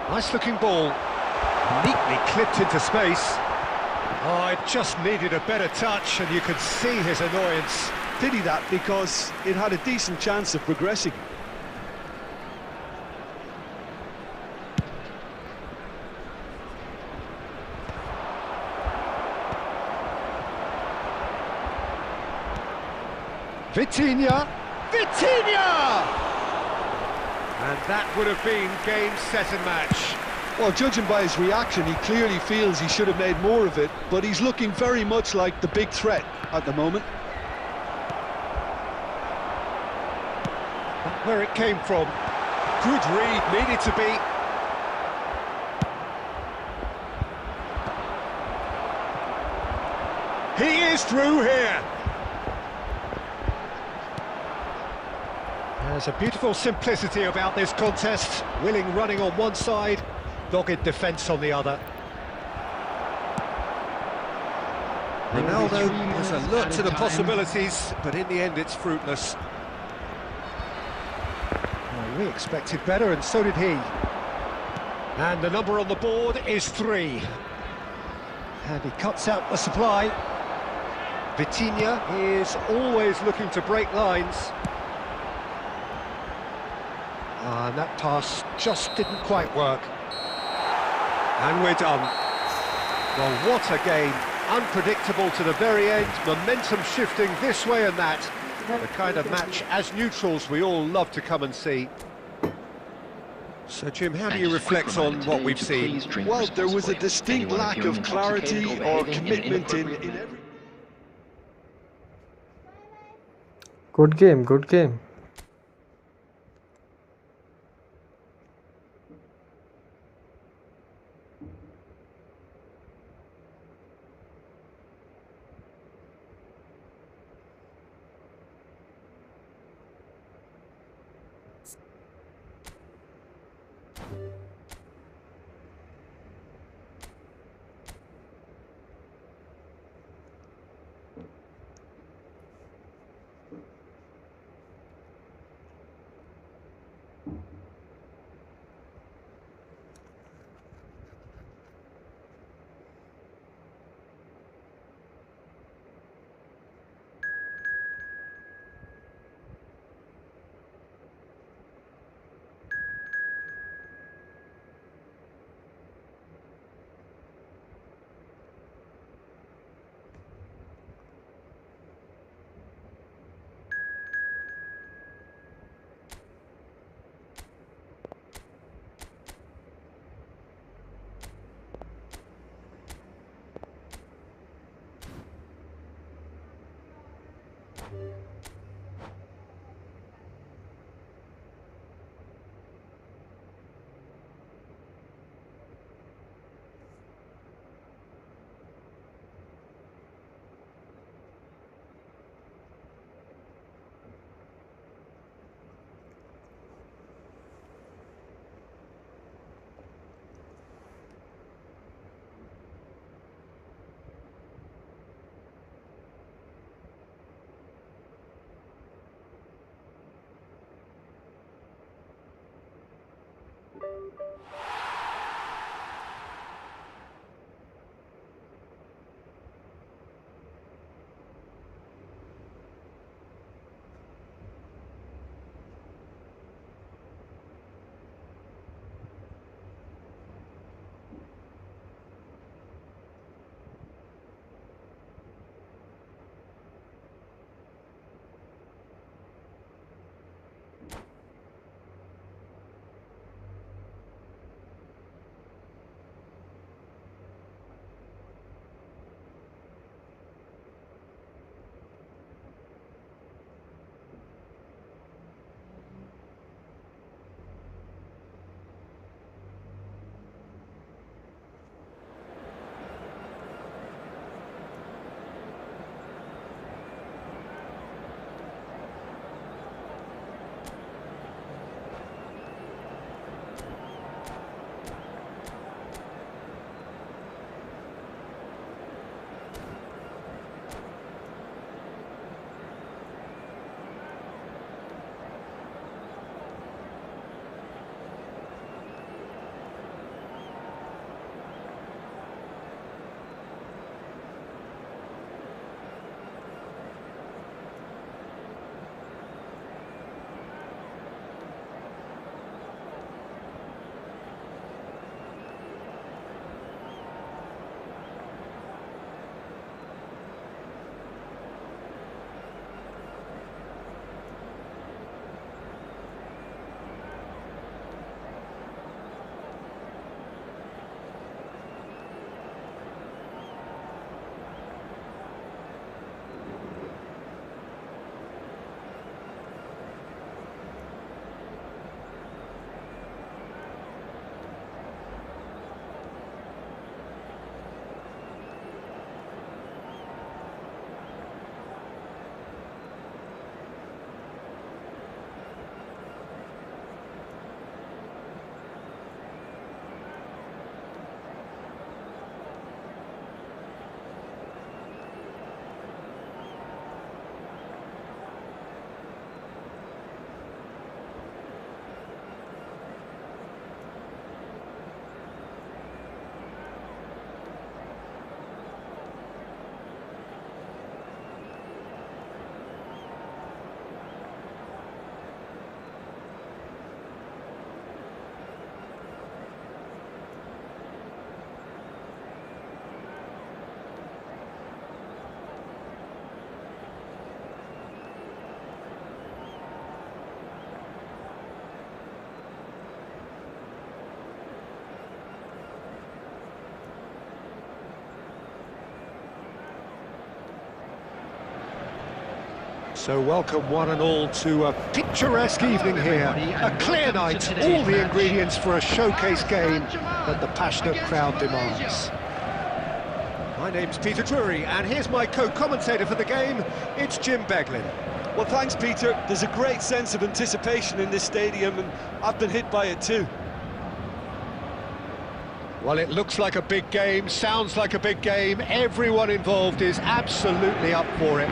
Nice looking ball. Neatly clipped into space. Oh, it just needed a better touch, and you could see his annoyance. Pity that, because it had a decent chance of progressing. Vitinha! Vitinha! And that would have been game, set and match. Well, judging by his reaction, he clearly feels he should have made more of it, but he's looking very much like the big threat at the moment. Where it came from. Good read, needed to be. He is through here. There's a beautiful simplicity about this contest. Willing running on one side, dogged defence on the other. Ronaldo was alert to the possibilities, but in the end it's fruitless. Well, we expected better, and so did he. And the number on the board is 3. And he cuts out the supply. Vitinha is always looking to break lines. And that pass just didn't quite work. And we're done. Well, what a game. Unpredictable to the very end, momentum shifting this way and that. The kind of match, as neutrals, we all love to come and see. So, Jim, how do you reflect on what we've seen? Well, there was a distinct lack of clarity or commitment in every... Good game, good game. So welcome one and all to a picturesque evening here, a clear night, all the ingredients for a showcase game that the passionate crowd demands. My name's Peter Drury, and here's my co-commentator for the game, it's Jim Beglin. Well, thanks, Peter. There's a great sense of anticipation in this stadium, and I've been hit by it too. Well, it looks like a big game, sounds like a big game, everyone involved is absolutely up for it.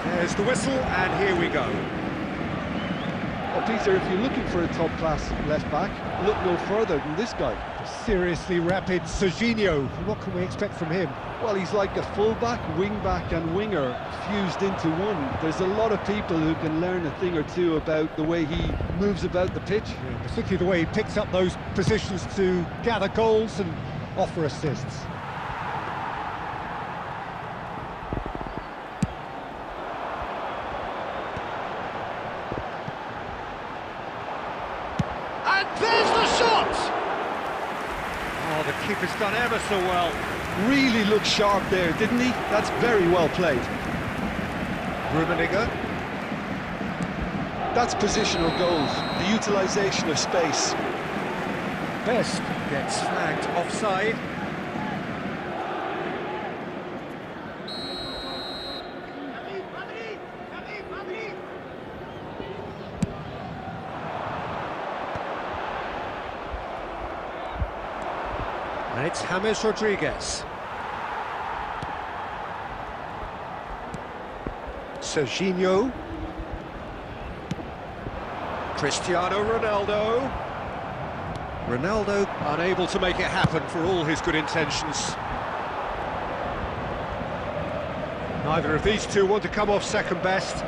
There's the whistle, and here we go. Well, Peter, if you're looking for a top-class left-back, look no further than this guy. Seriously rapid Serginho. What can we expect from him? Well, he's like a full-back, wing-back and winger fused into one. There's a lot of people who can learn a thing or two about the way he moves about the pitch. Yeah, particularly the way he picks up those positions to gather goals and offer assists. And there's the shot! Oh, the keeper's done ever so well. Really looked sharp there, didn't he? That's very well played. Rummenigge. That's positional goals, the utilisation of space. Best gets flagged offside. And it's James Rodriguez. Serginho. Cristiano Ronaldo. Ronaldo unable to make it happen for all his good intentions. Neither of these two want to come off second best. He's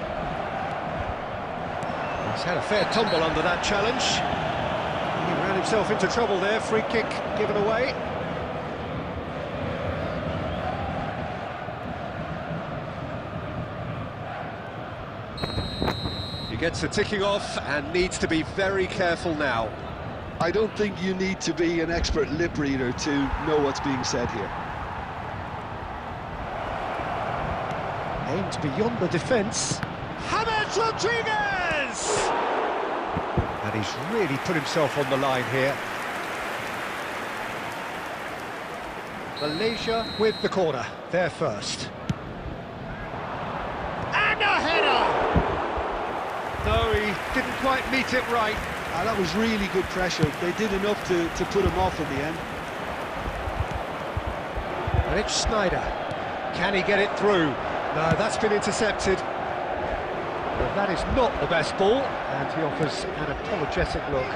had a fair tumble under that challenge. He ran himself into trouble there, free kick given away. He gets the ticking off and needs to be very careful now. I don't think you need to be an expert lip reader to know what's being said here. Aimed beyond the defence. James Rodriguez! And he's really put himself on the line here. Malaysia with the corner, there first. And a header! No, he didn't quite meet it right. That was really good pressure. They did enough to put him off in the end. And it's Snyder. Can he get it through? No, that's been intercepted. Well, that is not the best ball, and he offers an apologetic look.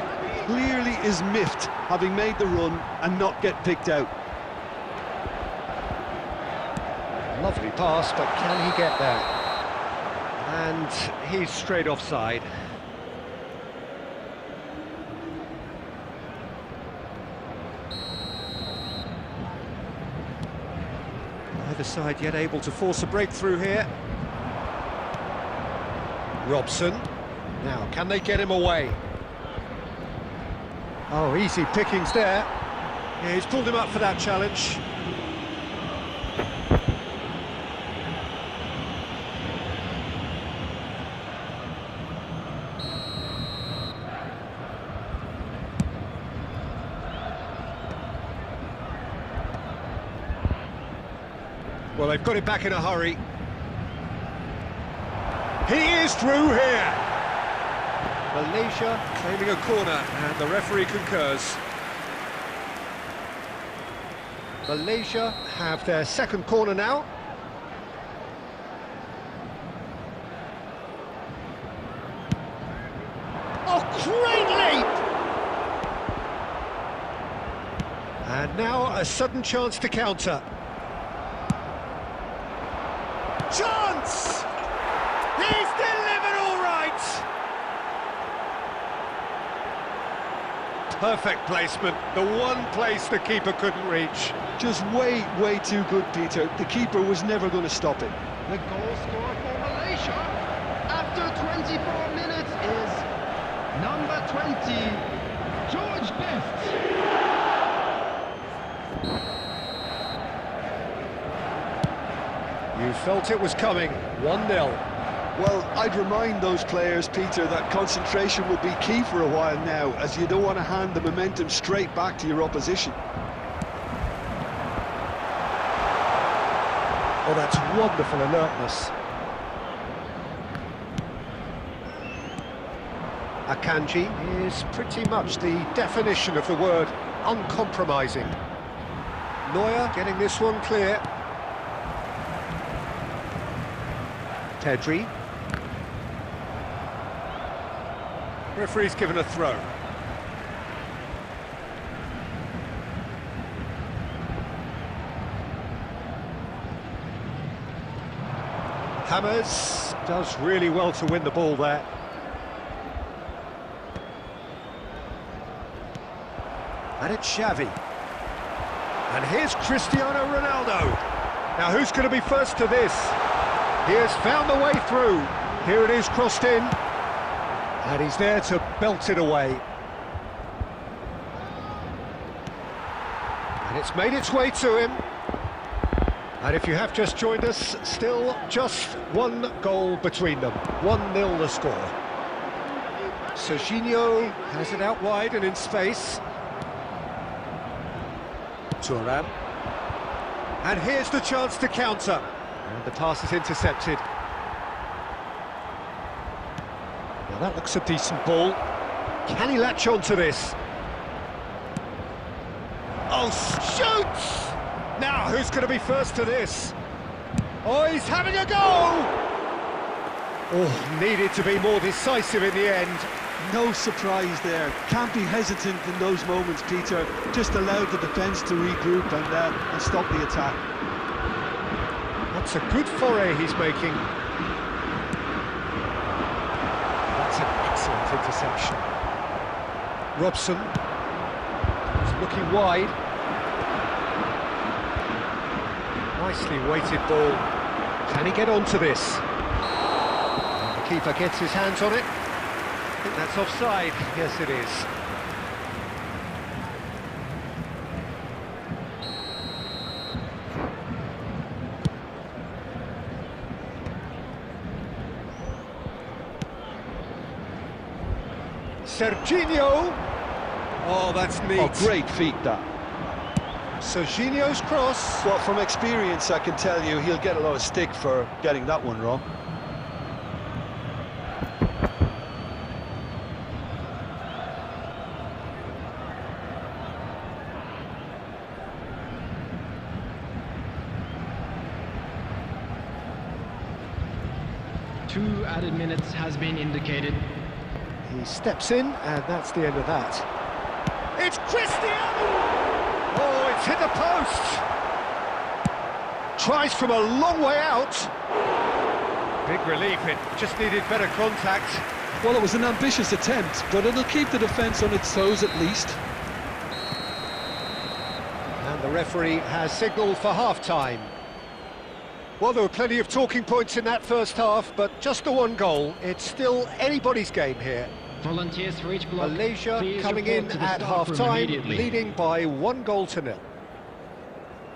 Clearly is miffed, having made the run and not get picked out. Lovely pass, but can he get there? And he's straight offside. Neither side yet able to force a breakthrough here. Robson. Now, can they get him away? Oh, easy pickings there. Yeah, he's pulled him up for that challenge. Well, they've got it back in a hurry. He is through here. Malaysia claiming a corner, and the referee concurs. Malaysia have their second corner now. Oh, great leap! And now a sudden chance to counter. Chance! He's delivered all right! Perfect placement, the one place the keeper couldn't reach. Just way too good, Peter. The keeper was never going to stop it. The goal scorer for Malaysia after 24 minutes is number 20, George Best. You felt it was coming. 1-0. Well, I'd remind those players, Peter, that concentration will be key for a while now, as you don't want to hand the momentum straight back to your opposition. Oh, that's wonderful alertness. Akanji is pretty much the definition of the word uncompromising. Neuer getting this one clear. Pedri. Referee's given a throw. Hammers does really well to win the ball there. And it's Xavi. And here's Cristiano Ronaldo. Now who's going to be first to this? He has found the way through. Here it is, crossed in. And he's there to belt it away. And it's made its way to him. And if you have just joined us, still just one goal between them. 1-0 the score. Serginho has it out wide and in space. Thuram. And here's the chance to counter. And the pass is intercepted. Now that looks a decent ball. Can he latch on to this? Oh, shoots! Now, who's going to be first to this? Oh, he's having a go! Oh, needed to be more decisive in the end. No surprise there. Can't be hesitant in those moments, Peter. Just allow the defence to regroup and stop the attack. That's a good foray he's making. That's an excellent interception. Robson is looking wide. Nicely weighted ball. Can he get onto this? And the keeper gets his hands on it. I think that's offside. Yes, it is. Serginho! Oh, that's neat. Oh, great feat, that. Serginho's cross. Well, from experience, I can tell you he'll get a lot of stick for getting that one wrong. Two added minutes has been indicated. He steps in, and that's the end of that. It's Cristiano! Oh, it's hit the post! Tries from a long way out. Big relief, it just needed better contact. Well, it was an ambitious attempt, but it'll keep the defence on its toes at least. And the referee has signalled for half-time. Well, there were plenty of talking points in that first half, but just the one goal. It's still anybody's game here. Volunteers for each block. Malaysia Please coming report in to the at staff room half-time, immediately. leading by 1-0.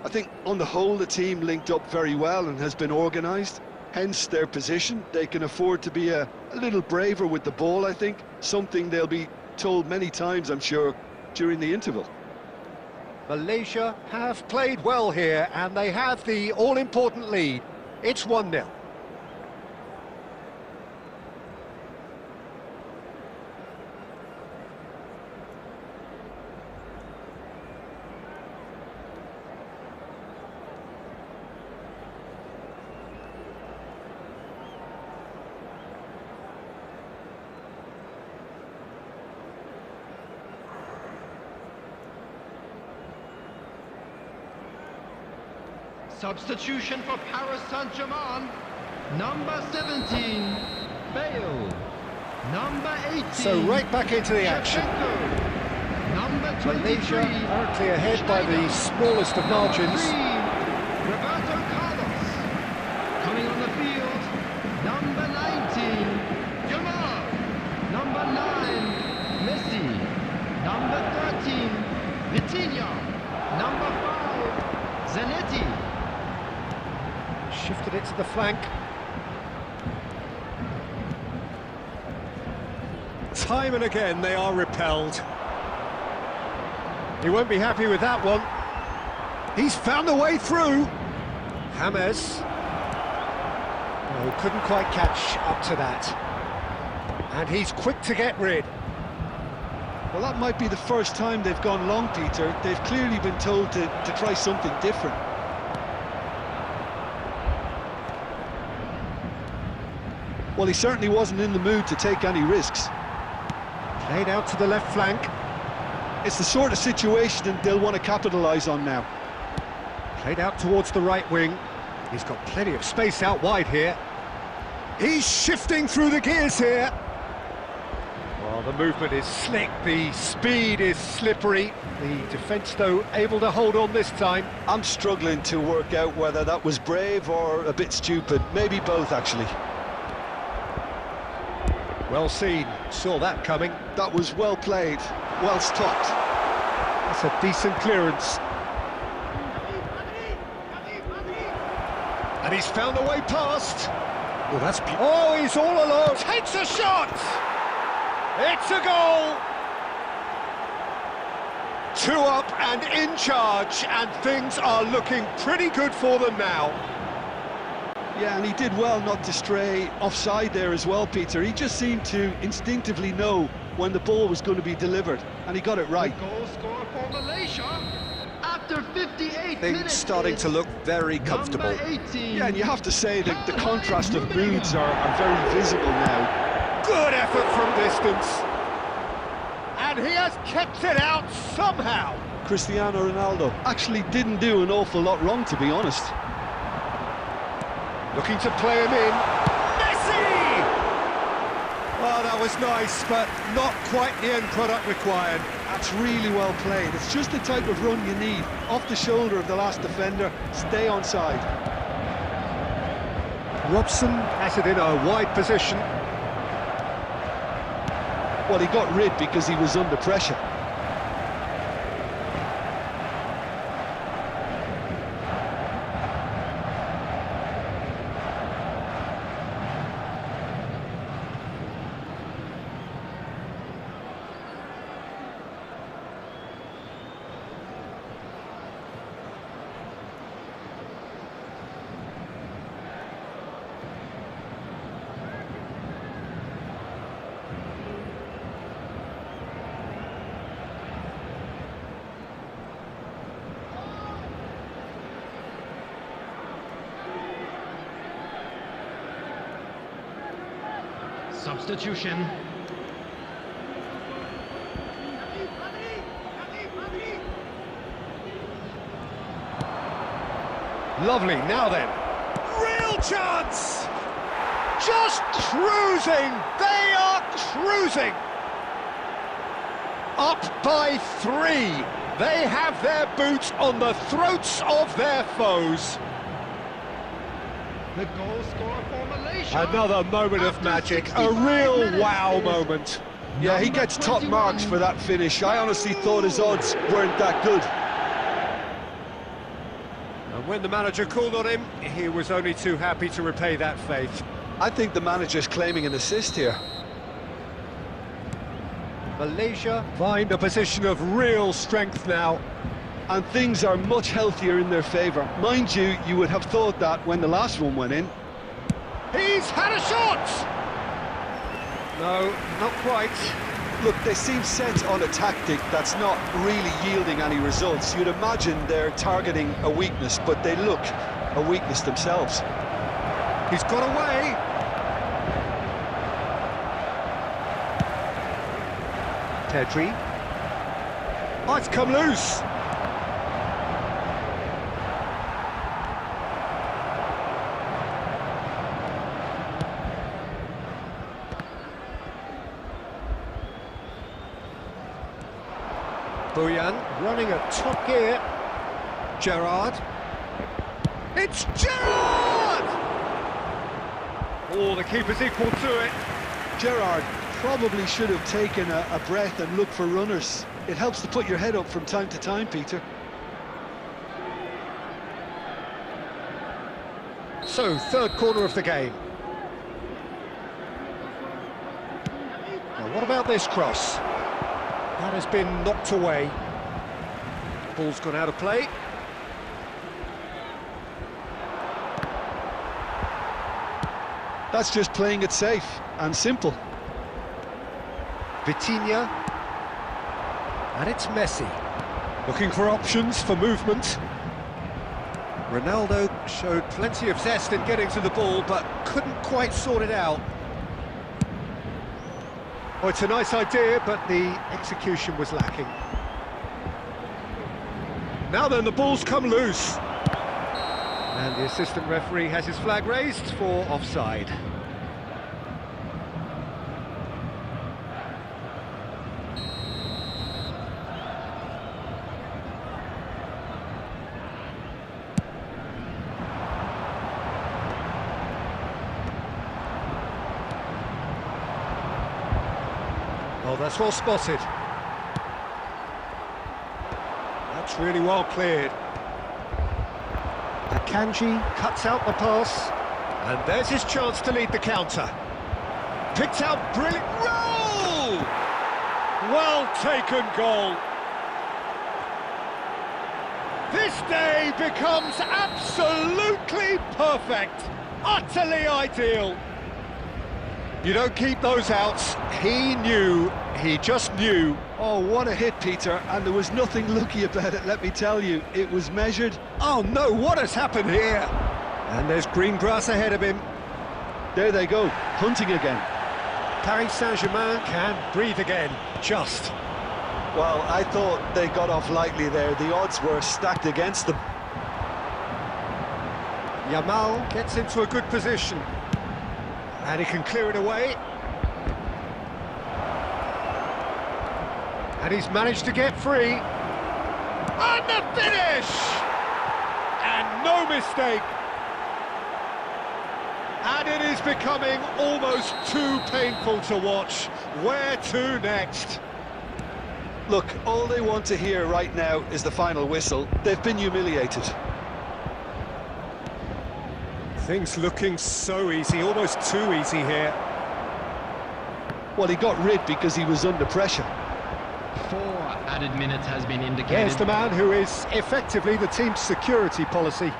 I think, on the whole, the team linked up very well and has been organised. Hence their position. They can afford to be a little braver with the ball, I think. Something they'll be told many times, I'm sure, during the interval. Malaysia have played well here, and they have the all-important lead. It's 1-0. Substitution for Paris Saint-Germain. Number 17, Bale. Number 18. So right back into the action. Shevchenko. Number 23. Malaysia currently ahead by the smallest of margins. Roberto Carlos. Coming on the field, number 19, Jamal. Number 9, Vitinha. Number 5, Zanetti. Shifted it to the flank. Time and again they are repelled. He won't be happy with that one. He's found a way through. James. Oh, couldn't quite catch up to that. And he's quick to get rid. Well, that might be the first time they've gone long, Peter. They've clearly been told to try something different. Well, he certainly wasn't in the mood to take any risks. Played out to the left flank. It's the sort of situation they'll want to capitalise on now. Played out towards the right wing. He's got plenty of space out wide here. He's shifting through the gears here. Well, the movement is slick, the speed is slippery. The defence, though, able to hold on this time. I'm struggling to work out whether that was brave or a bit stupid. Maybe both, actually. Well seen, saw that coming. That was well played, well stopped. That's a decent clearance. And he's found a way past. Oh, that's Oh, he's all alone. Takes a shot. It's a goal. 2 up and in charge, and things are looking pretty good for them now. Yeah, and he did well not to stray offside there as well, Peter. He just seemed to instinctively know when the ball was going to be delivered, and he got it right. The goal scorer for Malaysia after 58 Things minutes starting to look very comfortable. Number 18. Yeah, and you have to say that the contrast of moods are very visible now. Good effort from distance. And he has kept it out somehow. Cristiano Ronaldo actually didn't do an awful lot wrong, to be honest. Looking to play him in. Messi! Oh, that was nice, but not quite the end product required. That's really well played. It's just the type of run you need. Off the shoulder of the last defender, stay onside. Robson has it in a wide position. Well, he got rid because he was under pressure. Substitution. Lovely, now then. Real chance! Just cruising! They are cruising! Up by 3. They have their boots on the throats of their foes. The goal scorer for Malaysia. Another moment of magic, a real wow moment. Yeah, he gets top marks for that finish. I honestly thought his odds weren't that good. And when the manager called on him, he was only too happy to repay that faith. I think the manager's claiming an assist here. Malaysia find a position of real strength now. And things are much healthier in their favour. Mind you, you would have thought that when the last one went in. He's had a shot! No, not quite. Look, they seem set on a tactic that's not really yielding any results. You'd imagine they're targeting a weakness, but they look a weakness themselves. He's got away. Pedri. Oh, it's come loose. Boyan running at top gear. Gerrard. It's Gerrard! Oh, the keeper's equal to it. Gerrard probably should have taken a breath and looked for runners. It helps to put your head up from time to time, Peter. So, third corner of the game. Now, what about this cross? That has been knocked away. Ball's gone out of play. That's just playing it safe and simple. Vitinha. And it's Messi. Looking for options for movement. Ronaldo showed plenty of zest in getting to the ball, but couldn't quite sort it out. Oh, it's a nice idea, but the execution was lacking. Now then, the ball's come loose. And the assistant referee has his flag raised for offside. Oh, that's well spotted. That's really well cleared. Akanji cuts out the pass. And there's his chance to lead the counter. Picked out, brilliant. Roll! Well taken goal. This day becomes absolutely perfect. Utterly ideal. You don't keep those outs. He knew, he just knew. Oh, what a hit, Peter, and there was nothing lucky about it, let me tell you. It was measured. Oh no, what has happened here? And there's green grass ahead of him. There they go, hunting again. Paris Saint-Germain can breathe again, just. Well, I thought they got off lightly there. The odds were stacked against them. Yamal gets into a good position. And he can clear it away. And he's managed to get free. And the finish! And no mistake. And it is becoming almost too painful to watch. Where to next? Look, all they want to hear right now is the final whistle. They've been humiliated. Things looking so easy, almost too easy here. Well, he got rid because he was under pressure. 4 added minutes has been indicated. There's the man who is effectively the team's security policy.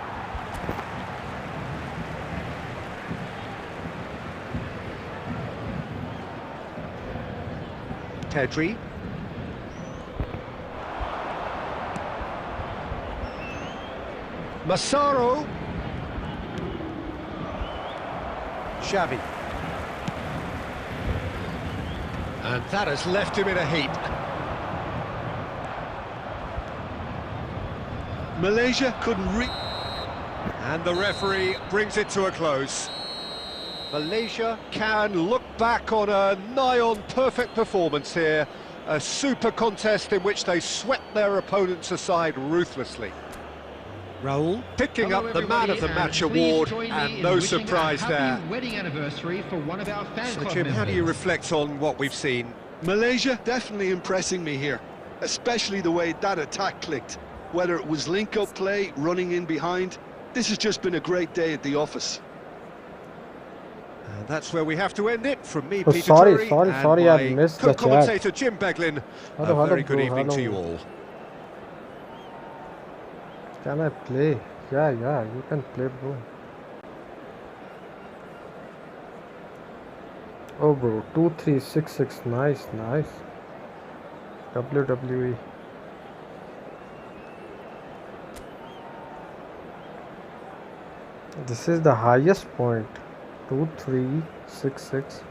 Pedri. Massaro. Xavi. And that has left him in a heap. Malaysia couldn't And the referee brings it to a close. Malaysia can look back on a nigh-on perfect performance here. A super contest in which they swept their opponents aside ruthlessly. Raul picking up the Man of the Match award, and no surprise there. Wedding anniversary for one of our fan So club Jim, how do you members. reflect on what we've seen? Malaysia definitely impressing me here, especially the way that attack clicked. Whether it was link-up play, running in behind, this has just been a great day at the office. And that's where we have to end it. From me, Oh, Peter sorry, Drury, sorry, and I my missed the chat. co-commentator Jim Beglin. Hello, A very hello, good bro, evening to you hello. all. Can I play? Yeah, you can play, bro. Oh, bro, 2366, nice. WWE. This is the highest point, 2366.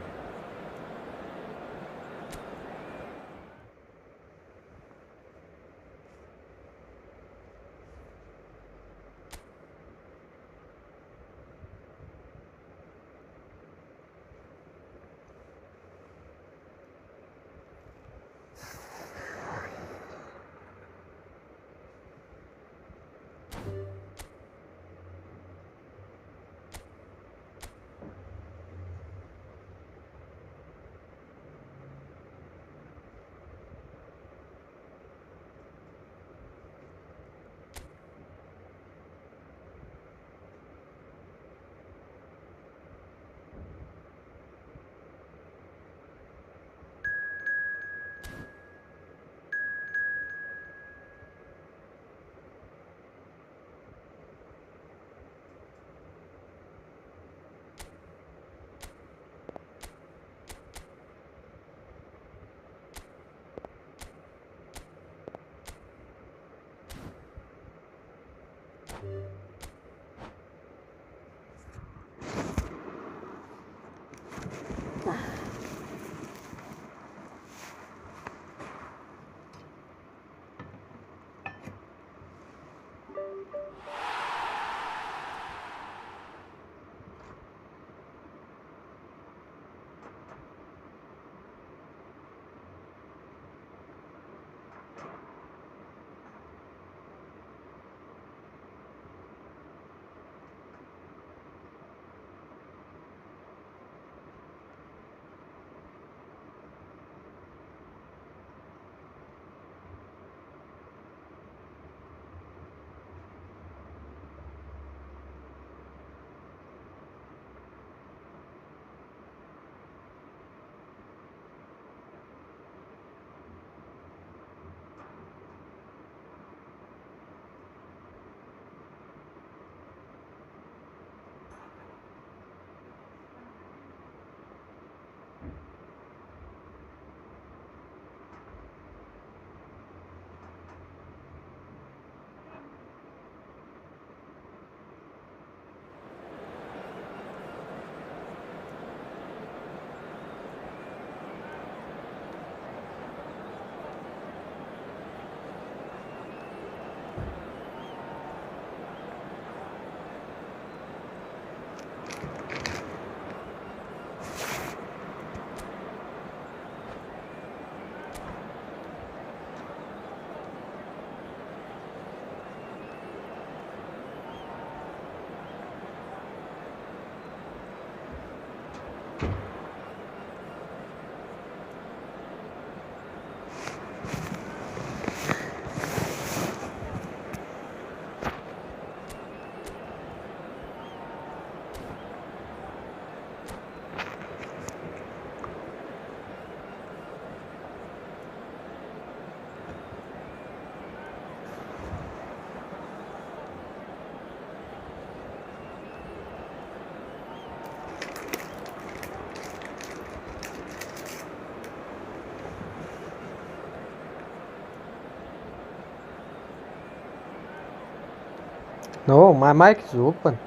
No, my mic is open.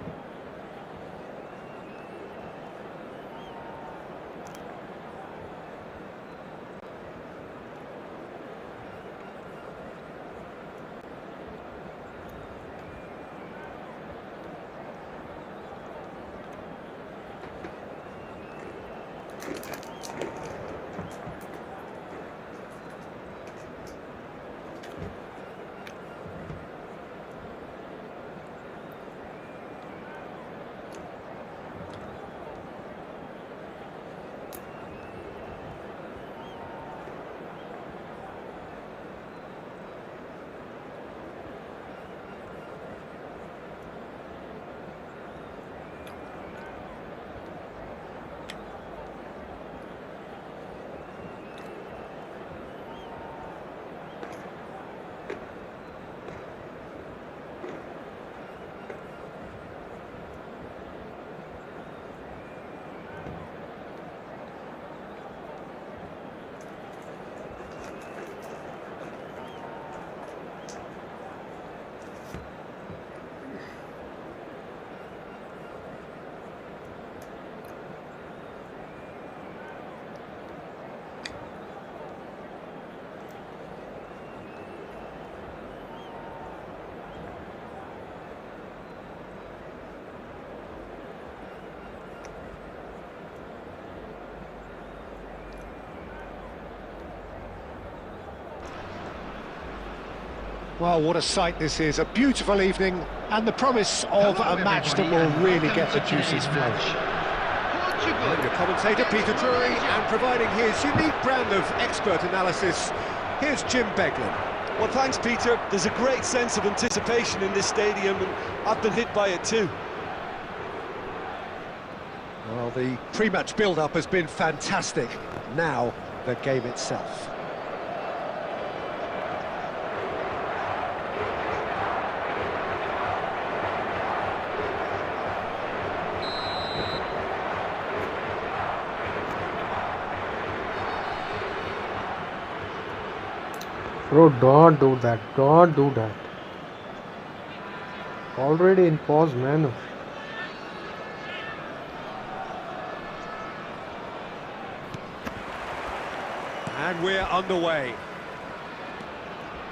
Well, what a sight this is. A beautiful evening and the promise of Hello, a match that everybody, will and really welcome get the to juices today's flowing. match. Portugal. I'm your commentator, Peter Drury, and providing his unique brand of expert analysis, here's Jim Beglin. Well, thanks, Peter. There's a great sense of anticipation in this stadium, and I've been hit by it too. Well, the pre-match build-up has been fantastic. Now, the game itself. Bro, don't do that. Don't do that. Already in pause menu. And we're underway.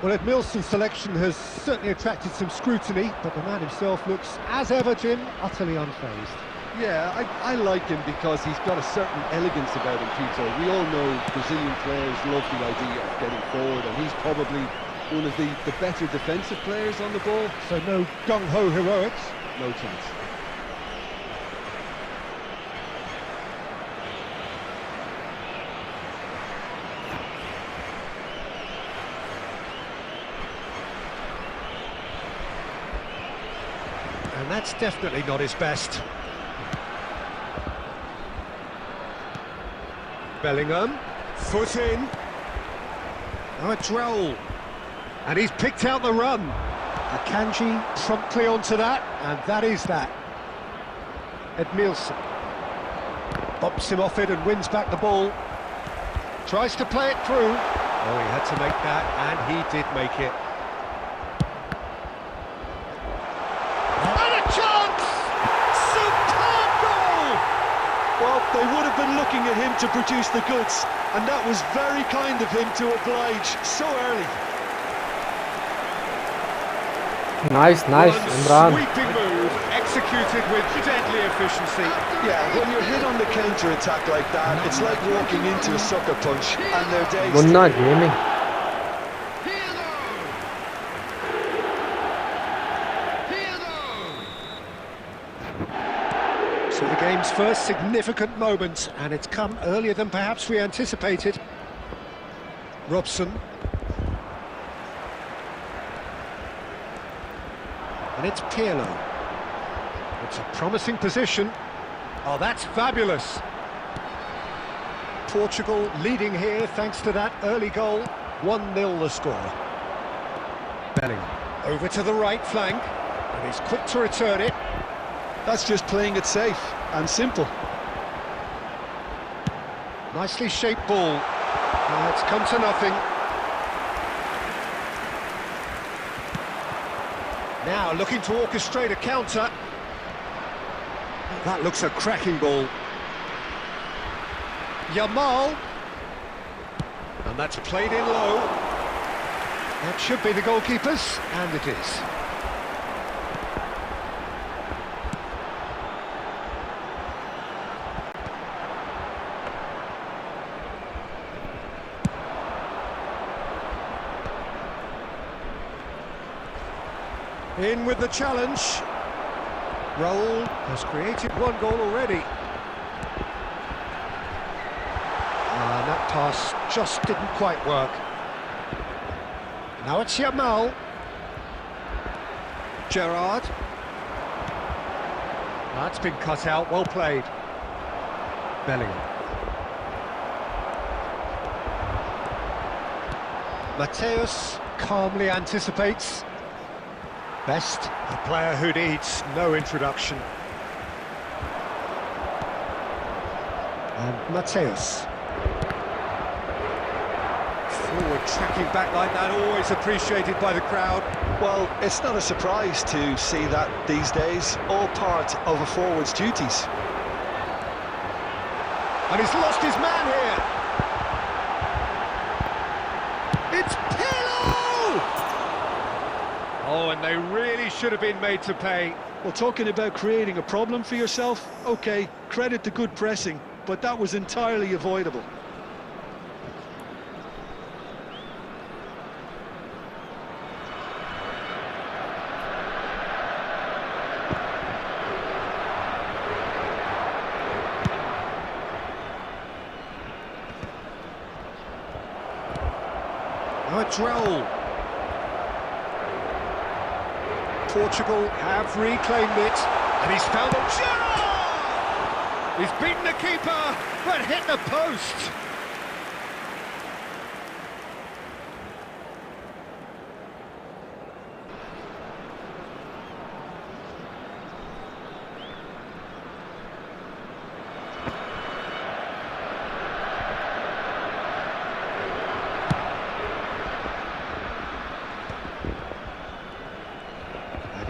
Well, Edmilson's selection has certainly attracted some scrutiny, but the man himself looks, as ever, Jim, utterly unfazed. Yeah, I like him because he's got a certain elegance about him, Peter. We all know Brazilian players love the idea of getting forward, and he's probably one of the better defensive players on the ball. So no gung-ho heroics. No chance. And that's definitely not his best. Bellingham, foot in. Now a Droll. And he's picked out the run. Akanji promptly onto that, and that is that. Edmilson bops him off it and wins back the ball. Tries to play it through. Oh, he had to make that, and he did make it. And a chance! Superb goal! Well, they would have been looking at him to produce the goods, and that was very kind of him to oblige so early. Nice, One Imran. sweeping move, executed with deadly efficiency. Yeah, when you're hit on the counter-attack like that, it's like walking into a sucker punch, and they're dazed. Gunna Gaming. So the game's first significant moment, and it's come earlier than perhaps we anticipated. Robson. And it's Pirlo. It's a promising position. Oh, that's fabulous. Portugal leading here thanks to that early goal. 1-0 the score. Bellingham over to the right flank, and he's quick to return it. That's just playing it safe and simple. Nicely shaped ball. It's come to nothing. Now looking to orchestrate a counter. That looks a cracking ball. Yamal. And that's played in low. That should be the goalkeeper's, and it is. In with the challenge. Raul has created one goal already. And that pass just didn't quite work. Now it's Yamal. Gerrard. That's been cut out, well played. Bellingham. Mateus calmly anticipates. Best, a player who needs no introduction. And Mateus. Forward tracking back like that, always appreciated by the crowd. Well, it's not a surprise to see that these days, all part of a forward's duties. And he's lost his man here. It's Pirlo! Oh, and they really should have been made to pay. Well, talking about creating a problem for yourself, okay, credit to good pressing, but that was entirely avoidable. Now a Droll. Portugal have reclaimed it, and he's found a Gerrard! He's beaten the keeper, but hit the post.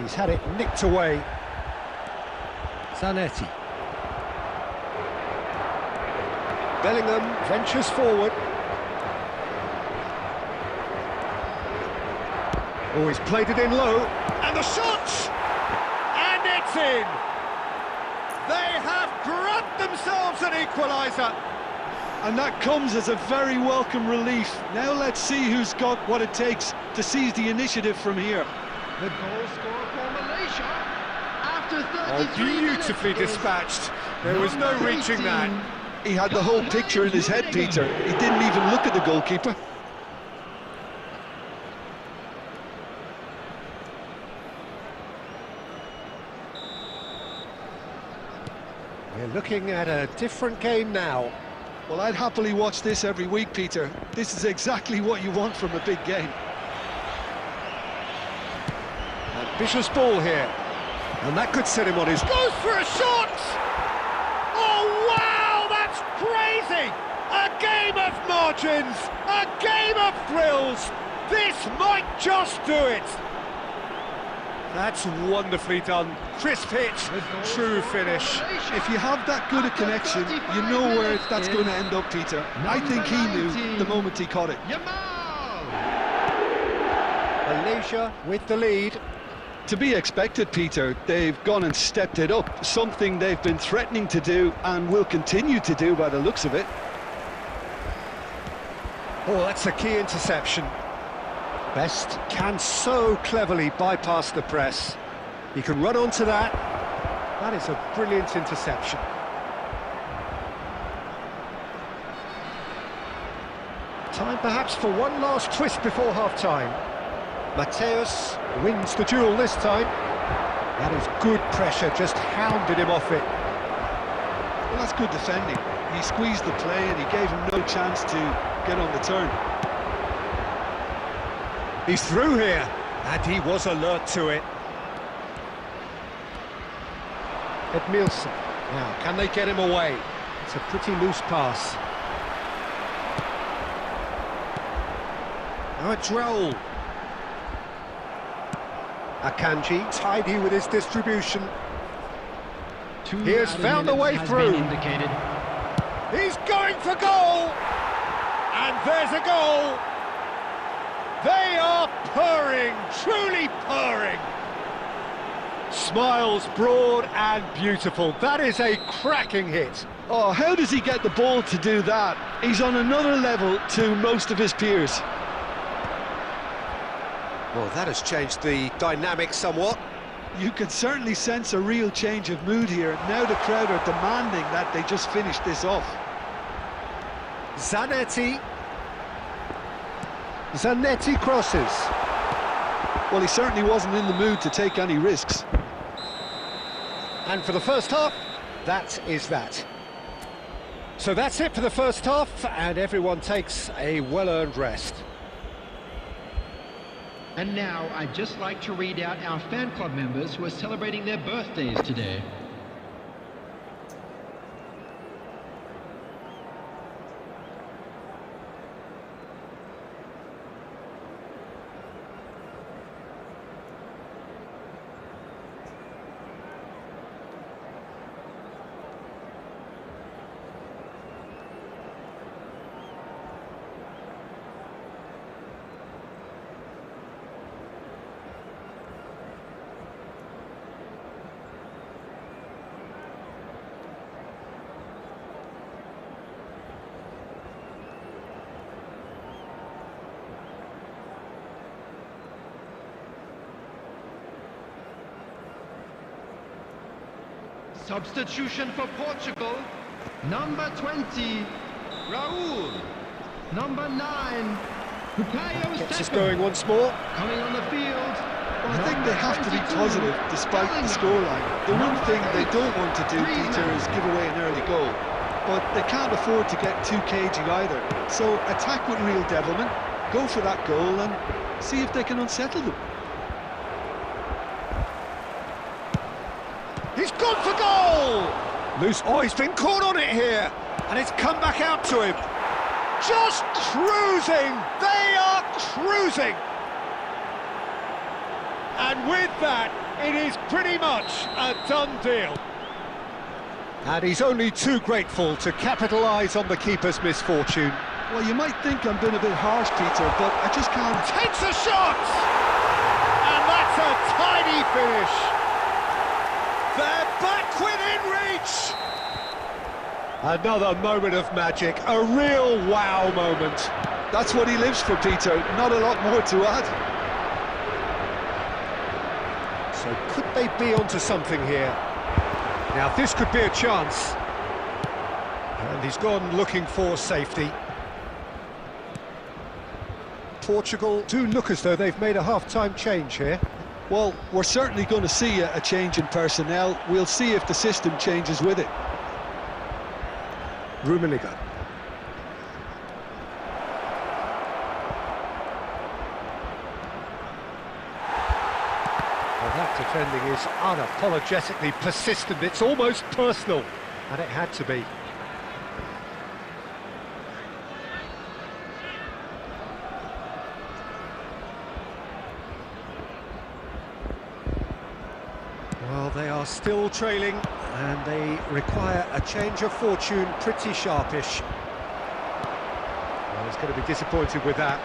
He's had it nicked away. Zanetti. Bellingham ventures forward. Oh, he's played it in low. And the shot! And it's in! They have grabbed themselves an equaliser. And that comes as a very welcome relief. Now let's see who's got what it takes to seize the initiative from here. The goal scorer for Malaysia after 33 Beautifully minutes is dispatched. There was no number reaching 18. that. He had the whole picture in his head, Peter. He didn't even look at the goalkeeper. We're looking at a different game now. Well, I'd happily watch this every week, Peter. This is exactly what you want from a big game. Ambitious ball here. And that could set him on his... Goes for a shot! Oh, wow! That's crazy! A game of margins! A game of thrills! This might just do it! That's wonderfully done. Crisp hit, true finish. If you have that good a connection, you know where that's going to end up, Peter. I think he knew the moment he caught it. Yamal! Malaysia with the lead. To be expected, Peter. They've gone and stepped it up, something they've been threatening to do and will continue to do by the looks of it. Oh, that's a key interception. Best can so cleverly bypass the press. He can run onto that. That is a brilliant interception. Time perhaps for one last twist before half-time. Mateus wins the duel this time. That is good pressure, just hounded him off it. Well, that's good defending. He squeezed the play and he gave him no chance to get on the turn. He's through here, and he was alert to it. Edmilson. Now, can they get him away? It's a pretty loose pass. Now it's Raul. Akanji, tidy with his distribution. He has found a way through. He's going for goal! And there's a goal! They are purring, truly purring. Smiles broad and beautiful. That is a cracking hit. Oh, how does he get the ball to do that? He's on another level to most of his peers. Well, that has changed the dynamic somewhat. You can certainly sense a real change of mood here. Now the crowd are demanding that they just finish this off. Zanetti crosses. Well, he certainly wasn't in the mood to take any risks. And for the first half, that is that. So that's it for the first half, and everyone takes a well-earned rest. And now, I'd just like to read out our fan club members who are celebrating their birthdays today. Substitution for Portugal, number 20, Raul. Number 9, Bukayo Gets us Saka. going once more. Coming on the field. I think they have to be positive despite the scoreline. The one thing they don't want to do, Peter, is give away an early goal. But they can't afford to get too cagey either. So attack with real devilment, go for that goal and see if they can unsettle them. He's gone for goal! Loose. Oh, he's been caught on it here. And it's come back out to him. Just cruising! They are cruising! And with that, it is pretty much a done deal. And he's only too grateful to capitalise on the keeper's misfortune. Well, you might think I'm being a bit harsh, Peter, but I just can't... Takes a shot! And that's a tidy finish. They're back within reach! Another moment of magic, a real wow moment. That's what he lives for, Peter. Not a lot more to add. So could they be onto something here? Now this could be a chance. And he's gone looking for safety. Portugal do look as though they've made a half-time change here. Well, we're certainly going to see a change in personnel. We'll see if the system changes with it. Rummenigge. Well, that defending is unapologetically persistent. It's almost personal, and it had to be. Well, they are still trailing, and they require a change of fortune pretty sharpish. Well, he's going to be disappointed with that.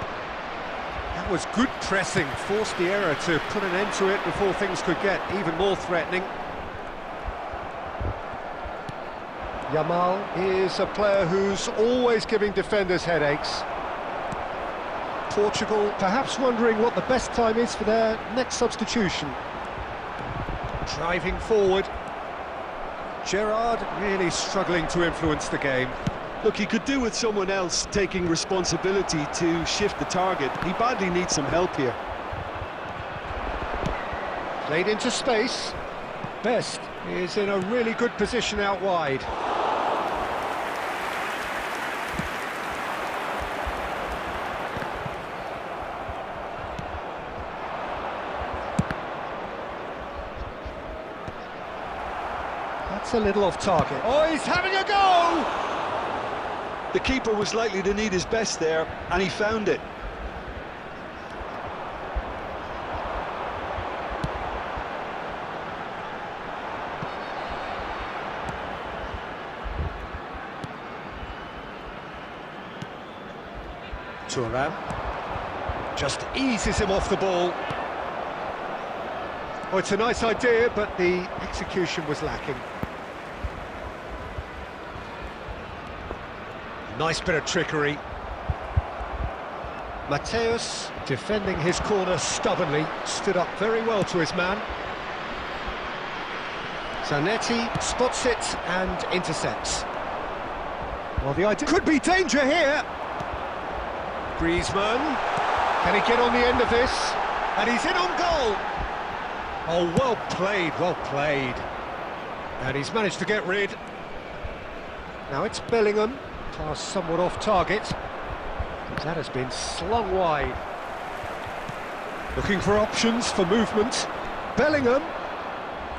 That was good pressing, forced the error to put an end to it before things could get even more threatening. Yamal is a player who's always giving defenders headaches. Portugal perhaps wondering what the best time is for their next substitution. Driving forward. Gerrard really struggling to influence the game. Look, he could do with someone else taking responsibility to shift the target. He badly needs some help here. Played into space. Best is in a really good position out wide. That's a little off target. Oh, he's having a go! The keeper was likely to need his best there, and he found it. Thuram just eases him off the ball. Oh, it's a nice idea, but the execution was lacking. Nice bit of trickery. Mateus, defending his corner stubbornly, stood up very well to his man. Zanetti spots it and intercepts. Well, the idea could be danger here. Griezmann, can he get on the end of this? And he's in on goal. Oh, well played, well played. And he's managed to get rid. Now it's Bellingham. Pass somewhat off target. That has been slung wide. Looking for options for movement. Bellingham.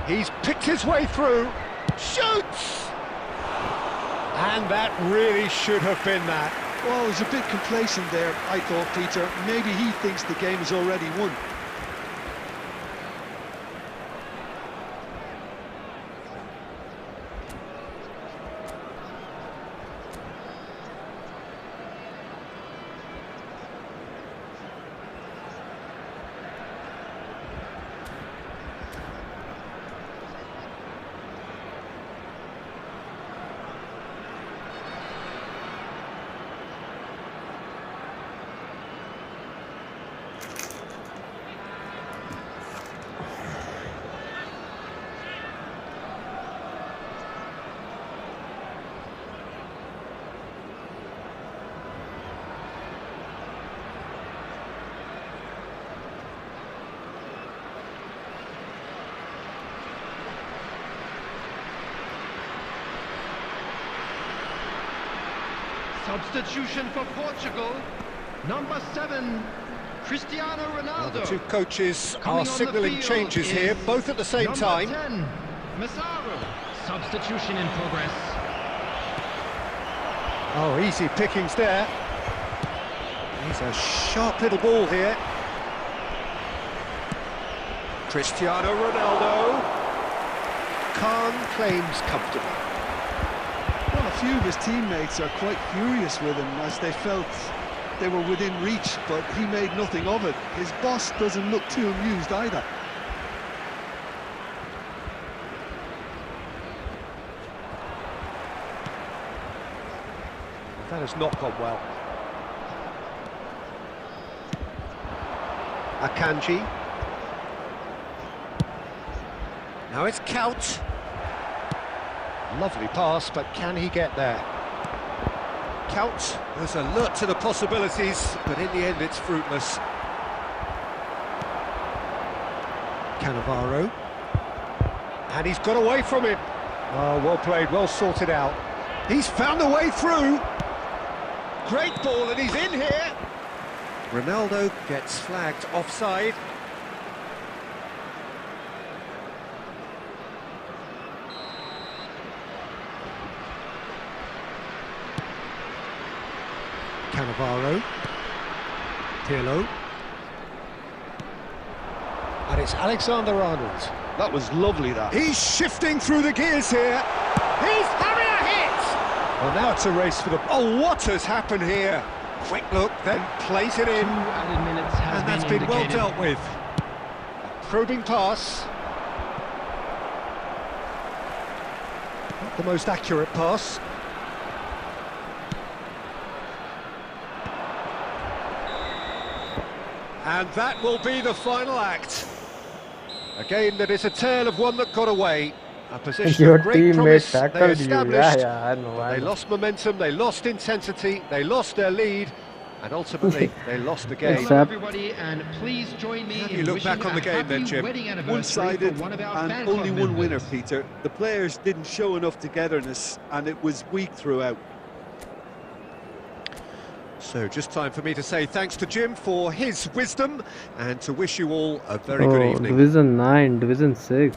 He's picked his way through. Shoots! And that really should have been that. Well, he's a bit complacent there, I thought, Peter. Maybe he thinks the game is already won. Substitution for Portugal, number 7, Cristiano Ronaldo. The two coaches Coming are signalling changes here, both at the same time. Number 10, Massaro. Substitution in progress. Oh, easy pickings there. He's a sharp little ball here. Cristiano Ronaldo. Khan claims comfortable. Well, a few of his teammates are quite furious with him as they felt they were within reach, but he made nothing of it. His boss doesn't look too amused either. That has not gone well. Akanji. Now it's Kaut. Lovely pass, but can he get there? Kaut was alert to the possibilities, but in the end it's fruitless. Cannavaro. And he's got away from him. Oh, well played, well sorted out. He's found a way through. Great ball, and he's in here. Ronaldo gets flagged offside. Cannavaro. Pirlo. And it's Alexander-Arnold. That was lovely, that. He's shifting through the gears here. He's having a hit! Well, now it's a race for the... Oh, what has happened here? Quick look, then plays it in. 2 added minutes has And that's been well dealt with. A probing pass. Not the most accurate pass. And that will be the final act. A game that is a tale of one that got away. A position Your of great teammate promise they tackled you. established. Yeah, I know. They lost momentum, they lost intensity, they lost their lead, and ultimately they lost the game. Hello everybody, and please join me How do in you look wishing back on the a game then, happy Jim? wedding anniversary One-sided for one of our and fan only club one winner, members. Peter. The players didn't show enough togetherness and it was weak throughout. So just time for me to say thanks to Jim for his wisdom and to wish you all a very good Oh, evening. Division 9, Division 6.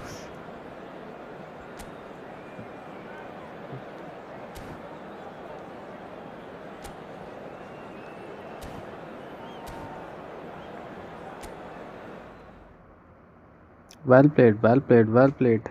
Well played, well played, well played.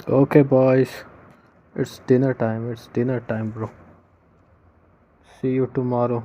Okay, boys. It's dinner time, bro. See you tomorrow.